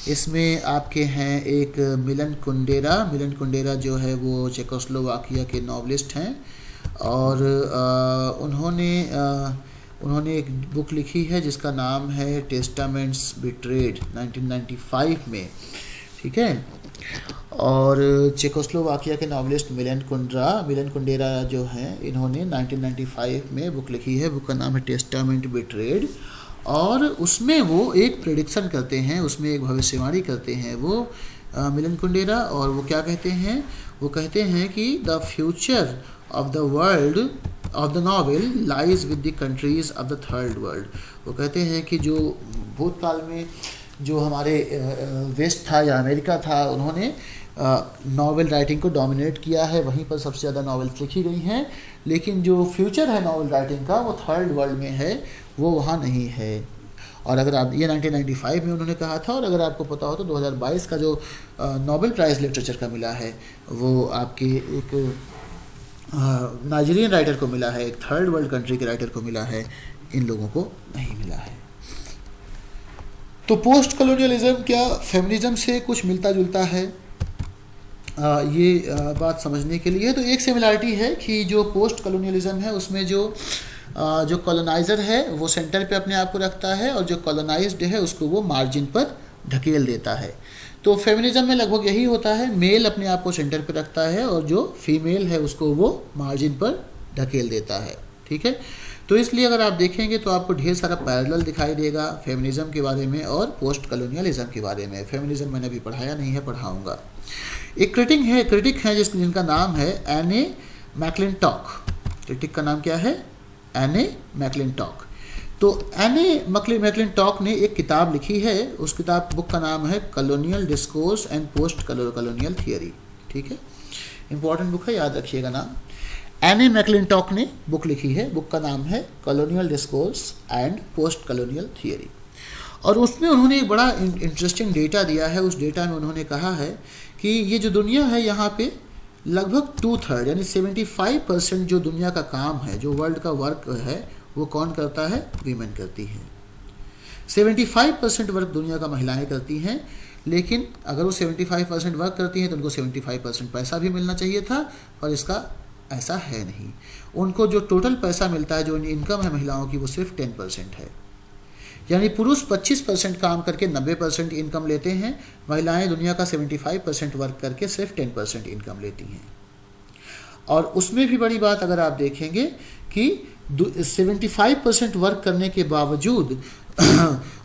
इसमें आपके हैं एक मिलन कुंडेरा जो है वो चेकोस्लोवाकिया के नॉवलिस्ट हैं, और उन्होंने एक बुक लिखी है जिसका नाम है टेस्टामेंट्स बिट्रेड 1995 में, ठीक है। और चेकोस्लोवाकिया के नॉवलिस्ट मिलन कुंडेरा जो हैं, इन्होंने 1995 में बुक लिखी है, बुक का नाम है टेस्टामेंट बिट्रेड। और उसमें वो एक प्रेडिक्शन करते हैं, उसमें एक भविष्यवाणी करते हैं वो मिलन कुंडेरा। और वो क्या कहते हैं, वो कहते हैं कि the future of the world of the novel lies with the countries of the third world. वो कहते हैं कि जो भूतकाल में जो हमारे वेस्ट था या अमेरिका था, उन्होंने नॉवेल राइटिंग को डोमिनेट किया है, वहीं पर सबसे ज़्यादा नॉवेल्स लिखी गई हैं, लेकिन जो फ्यूचर है नॉवेल राइटिंग का वो थर्ड वर्ल्ड में है, वो वहाँ नहीं है। और अगर आप ये 1995 में उन्होंने कहा था, और अगर आपको पता हो तो 2022 का जो नोबेल प्राइज़ लिटरेचर का मिला है वो आपके एक नाइजीरियन राइटर को मिला है, एक थर्ड वर्ल्ड कंट्री के राइटर को मिला है, इन लोगों को नहीं मिला है। तो पोस्ट कॉलोनियलिज्म क्या फेमिनिज्म से कुछ मिलता जुलता है? ये बात समझने के लिए तो एक सिमिलरिटी है कि जो पोस्ट कॉलोनियलिज्म है उसमें जो कॉलोनाइज़र है वो सेंटर पे अपने आप को रखता है, और जो कॉलोनाइज्ड है उसको वो मार्जिन पर ढकेल देता है। तो फेमिनिज्म में लगभग यही होता है, मेल अपने आप को सेंटर पर रखता है और जो फीमेल है उसको वो मार्जिन पर ढकेल देता है, ठीक है। तो इसलिए अगर आप देखेंगे तो आपको ढेर सारा पैरेलल दिखाई देगा फेमिनिज्म के बारे में और पोस्ट कॉलोनियलिज्म के बारे में। फेमिनिज्म मैंने अभी पढ़ाया नहीं है, पढ़ाऊंगा। एक क्रिटिक है जिनका नाम है एने मैक्लिंटॉक। क्रिटिक का नाम क्या है? एने मैक्लिंटॉक। तो एने मैक्लिंटॉक ने एक किताब लिखी है, उस बुक का नाम है colonial discourse and post colonial theory, ठीक है। इंपॉर्टेंट बुक है, याद रखिएगा नाम। एने मैक्लिंटॉक ने बुक लिखी है, बुक का नाम है colonial discourse and post colonial theory. और उसमें उन्होंने एक बड़ा इंटरेस्टिंग डेटा दिया है। उस डेटा में उन्होंने कहा है कि ये जो दुनिया है यहाँ पे लगभग 2/3 यानी 75% जो दुनिया का काम है, जो वर्ल्ड का वर्क है, वो कौन करता है? वीमेन करती है। 75% वर्क दुनिया का महिलाएं करती हैं, लेकिन अगर वो 75% वर्क करती हैं तो उनको 75% पैसा भी मिलना चाहिए था, और इसका ऐसा है नहीं। उनको जो टोटल पैसा मिलता है, जो इनकम है महिलाओं की, वो सिर्फ 10% है। यानी पुरुष 25% काम करके 90% इनकम लेते हैं, महिलाएं दुनिया का 75% वर्क करके सिर्फ 10% इनकम लेती हैं। और उसमें भी बड़ी बात अगर आप देखेंगे कि 75% वर्क करने के बावजूद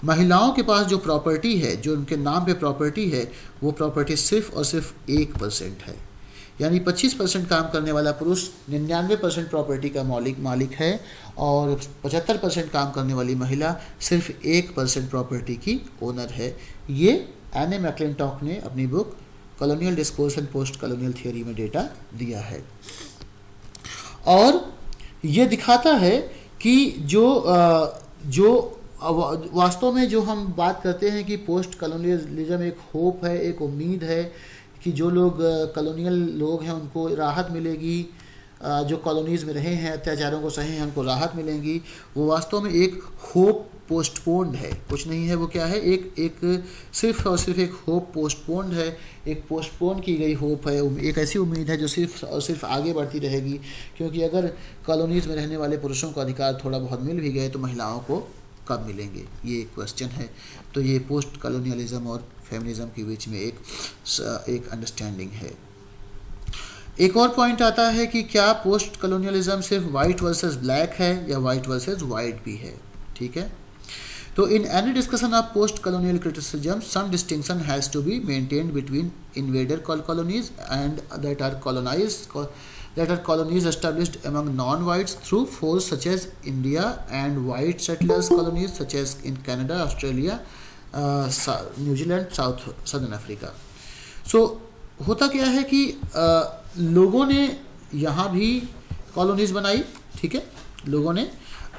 महिलाओं के पास जो प्रॉपर्टी है, जो उनके नाम पे प्रॉपर्टी है, वो प्रॉपर्टी सिर्फ और सिर्फ 1% है। यानी 25% काम करने वाला पुरुष 99% प्रॉपर्टी का मालिक है, और 75% काम करने वाली महिला सिर्फ 1% प्रॉपर्टी की ओनर है। ये एने मैक्लिंटॉक ने अपनी book colonial discourse and post colonial theory में डेटा दिया है। और ये दिखाता है कि जो वास्तव में जो हम बात करते हैं कि पोस्ट कॉलोनियलिज्म एक होप है, एक उम्मीद है कि जो लोग कॉलोनियल लोग हैं उनको राहत मिलेगी, जो कॉलोनीज़ में रहे हैं अत्याचारों को सहे हैं उनको राहत मिलेंगी, वो वास्तव में एक होप पोस्टपोन्ड है, कुछ नहीं है। वो क्या है? एक सिर्फ और सिर्फ एक होप पोस्टपोन्ड है, एक पोस्टपोन की गई होप है, एक ऐसी उम्मीद है जो सिर्फ और सिर्फ आगे बढ़ती रहेगी। क्योंकि अगर कॉलोनीज़ में रहने वाले पुरुषों को अधिकार थोड़ा बहुत मिल भी गए तो महिलाओं को कब मिलेंगे, ये एक क्वेश्चन है। तो ये पोस्ट कॉलोनियलिज्म और फेमिनिज्म के बीच में एक अंडरस्टैंडिंग है। एक और पॉइंट आता है कि क्या पोस्ट कॉलोनियलिज्म सिर्फ वाइट वर्सेस ब्लैक है या वाइट वर्सेस वाइट भी है, ठीक है। तो in any discussion of postcolonial criticism some distinction has to be maintained between invader colonies and that are colonies established among non-whites through force such as India and white settlers colonies such as in Canada, Australia, New Zealand, Southern Africa. So होता क्या है कि लोगों ने यहाँ भी colonies बनाई, ठीक है। लोगों ने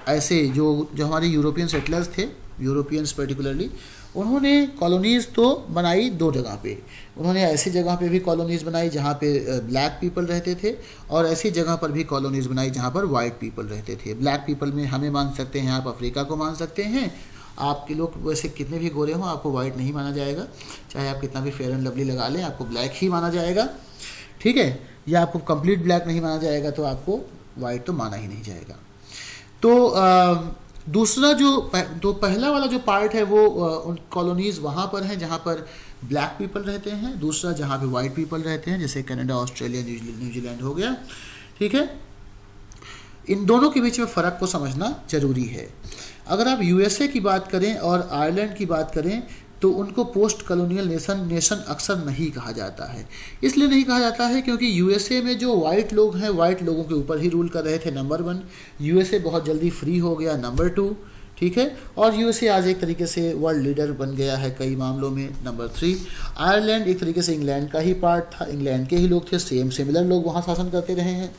ऐसे जो हमारे यूरोपियन सेटलर्स थे, यूरोपियंस पर्टिकुलरली, उन्होंने कॉलोनीज़ तो बनाई दो जगह पे। उन्होंने ऐसी जगह पे भी कॉलोनीज़ बनाई जहाँ पे ब्लैक पीपल रहते थे, और ऐसी जगह पर भी कॉलोनीज़ बनाई जहाँ पर वाइट पीपल रहते थे। ब्लैक पीपल में हमें मान सकते हैं, आप अफ्रीका को मान सकते हैं। आपके लोग वैसे कितने भी गोरे हों आपको वाइट नहीं माना जाएगा, चाहे आप कितना भी फेयर एंड लवली लगा लें आपको ब्लैक ही माना जाएगा, ठीक है। या आपको कंप्लीट ब्लैक नहीं माना जाएगा तो आपको वाइट तो माना ही नहीं जाएगा। तो दूसरा तो पहला वाला जो पार्ट है वो उन कॉलोनीज़ वहाँ पर हैं जहाँ पर ब्लैक पीपल रहते हैं, दूसरा जहाँ पे वाइट पीपल रहते हैं, जैसे कनाडा, ऑस्ट्रेलिया, न्यूजीलैंड हो गया, ठीक है। इन दोनों के बीच में फ़र्क को समझना ज़रूरी है। अगर आप यूएसए की बात करें और आयरलैंड की बात करें तो उनको पोस्ट कॉलोनियल नेशन अक्सर नहीं कहा जाता है। इसलिए नहीं कहा जाता है क्योंकि यूएसए में जो वाइट लोग हैं वाइट लोगों के ऊपर ही रूल कर रहे थे, नंबर 1। यूएसए बहुत जल्दी फ्री हो गया, नंबर 2, ठीक है। और यूएसए आज एक तरीके से वर्ल्ड लीडर बन गया है कई मामलों में, नंबर 3। आयरलैंड एक तरीके से इंग्लैंड का ही पार्ट था, इंग्लैंड के ही लोग थे, सिमिलर लोग वहाँ शासन करते रहे हैं,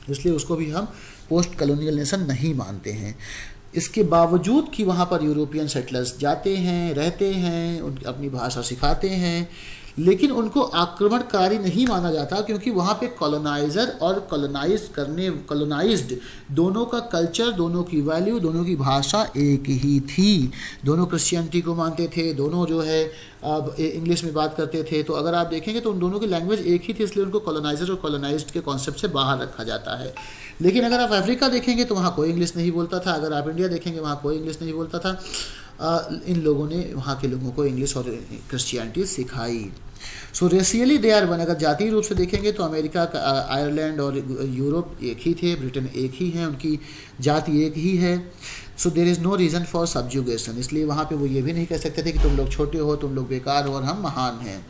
इसलिए उसको भी हम पोस्ट कॉलोनियल नेशन नहीं मानते हैं। इसके बावजूद कि वहाँ पर यूरोपियन सेटलर्स जाते हैं, रहते हैं, उनकी अपनी भाषा सिखाते हैं, लेकिन उनको आक्रमणकारी नहीं माना जाता क्योंकि वहाँ पे कॉलोनाइज़र और कॉलोनाइज्ड दोनों का कल्चर, दोनों की वैल्यू, दोनों की भाषा एक ही थी। दोनों क्रिश्चियनिटी को मानते थे, दोनों जो है अब इंग्लिश में बात करते थे। तो अगर आप देखेंगे तो उन दोनों की लैंग्वेज एक ही थी, इसलिए उनको कॉलोनाइज़र और कॉलोनाइज्ड के कॉन्सेप्ट से बाहर रखा जाता है। लेकिन अगर आप अफ्रीका देखेंगे तो वहाँ कोई इंग्लिश नहीं बोलता था, अगर आप इंडिया देखेंगे वहाँ कोई इंग्लिश नहीं बोलता था। इन लोगों ने वहाँ के लोगों को इंग्लिश और क्रिश्चियनिटी सिखाई। सो रेशियली दे आर वन। अगर जातीय रूप से देखेंगे तो अमेरिका, आयरलैंड और यूरोप एक ही थे, ब्रिटेन एक ही है, उनकी जाति एक ही है। So there is no reason for subjugation. इसलिए वहाँ पे वो ये भी नहीं कह सकते थे कि तुम लोग छोटे हो, तुम लोग बेकार हो और हम महान हैं।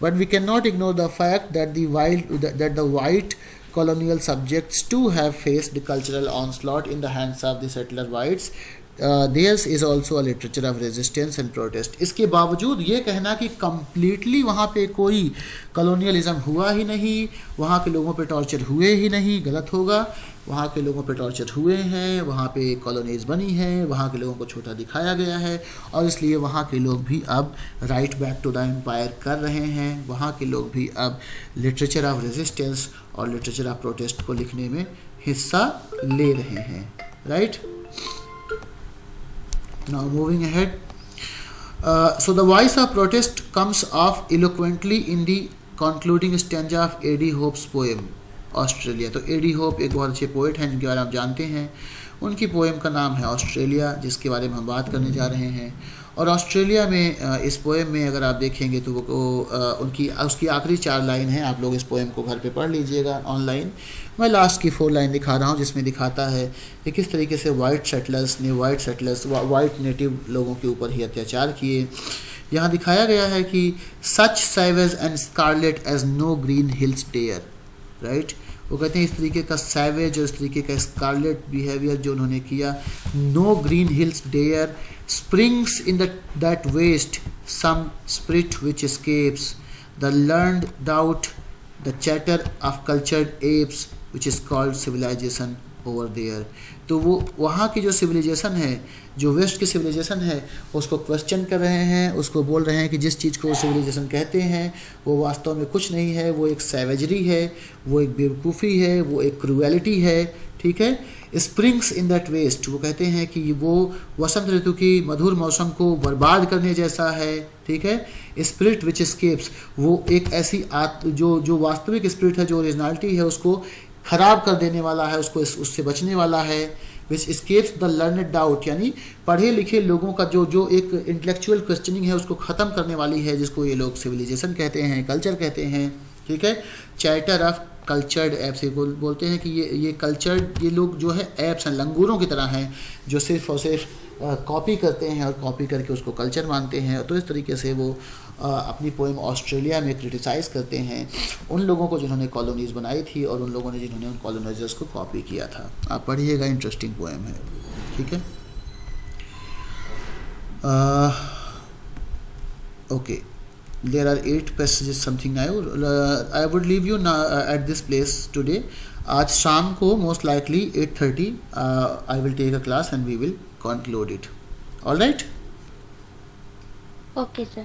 But we cannot ignore the fact that the white colonial subjects too have faced cultural onslaught in the hands of the settler whites. Theirs is also a literature of resistance and protest. इसके बावजूद ये कहना कि completely वहाँ पे कोई colonialism हुआ ही नहीं, वहाँ के लोगों पे टॉर्चर हुए ही नहीं, गलत होगा। वहाँ के लोगों पे टॉर्चर हुए हैं, वहाँ पे कॉलोनीज बनी हैं, वहाँ के लोगों को छोटा दिखाया गया है, और इसलिए वहाँ के लोग भी अब write back to the empire कर रहे हैं। वहाँ के लोग भी अब लिटरेचर ऑफ रेजिस्टेंस और लिटरेचर ऑफ प्रोटेस्ट को लिखने में हिस्सा ले रहे हैं, right. Now moving ahead, so the voice of protest comes off eloquently in the concluding stanza of A.D. Hope's poem Australia. तो A.D. होप एक बहुत अच्छे पोइट हैं जिनके बारे में आप जानते हैं। उनकी पोएम का नाम है ऑस्ट्रेलिया, जिसके बारे में हम बात करने जा रहे हैं। और ऑस्ट्रेलिया में इस पोएम में अगर आप देखेंगे तो उसकी आखिरी 4 लाइन है। आप लोग इस पोएम को घर पे पढ़ लीजिएगा ऑनलाइन। मैं लास्ट की 4 लाइन दिखा रहा हूँ जिसमें दिखाता है कि किस तरीके से वाइट नेटिव लोगों के ऊपर ही अत्याचार किए। यहाँ दिखाया गया है कि such savage and scarlet as no green hills dare, right. वो कहते हैं इस तरीके का सैवेज और इस तरीके का स्कारलेट बिहेवियर जो उन्होंने किया, no green hills dare springs in that waste some spirit which escapes the learned doubt, the chatter of cultured apes which is called civilization over there. तो वो वहाँ की जो सिविलाइजेशन है, जो वेस्ट की सिविलाइजेशन है, उसको क्वेश्चन कर रहे हैं, उसको बोल रहे हैं कि जिस चीज़ को वो सिविलाइजेशन कहते हैं वो वास्तव में कुछ नहीं है, वो एक सैवेजरी है, वो एक बेवकूफ़ी है, वो एक क्रूएलिटी है। ठीक है, स्प्रिंग्स इन दैट वेस्ट, वो कहते हैं कि वो वसंत ऋतु की मधुर मौसम को बर्बाद करने जैसा है। ठीक है, स्पिरिट विच स्केप्स, वो एक ऐसी जो वास्तविक स्पिरिट है, जो ओरिजिनलिटी है, उसको खराब कर देने वाला है, उसको उससे बचने वाला है। विच स्केप्स द लर्नड डाउट, यानी पढ़े लिखे लोगों का जो एक इंटेलेक्चुअल क्वेश्चनिंग है उसको ख़त्म करने वाली है, जिसको ये लोग सिविलाइजेशन कहते हैं, कल्चर कहते हैं। ठीक है, चैटर ऑफ कल्चर्ड एप्स, बोलते हैं कि ये कल्चर्ड, ये लोग जो है एप्स हैं, लंगूरों की तरह हैं, जो सिर्फ और सिर्फ कॉपी करते हैं और कॉपी करके उसको कल्चर मानते हैं। तो इस तरीके से वो अपनी पोएम ऑस्ट्रेलिया में क्रिटिसाइज़ करते हैं उन लोगों को जिन्होंने कॉलोनीज़ बनाई थी और उन लोगों ने जिन्होंने उन कॉलोनाइजर्स को कॉपी किया था। आप पढ़िएगा, इंटरेस्टिंग पोएम है। ठीक है, okay, there are 8 passages something. I would leave you now at this place today. आज शाम को most likely 8:30 I will take a class and we will conclude it. All right? Okay, sir.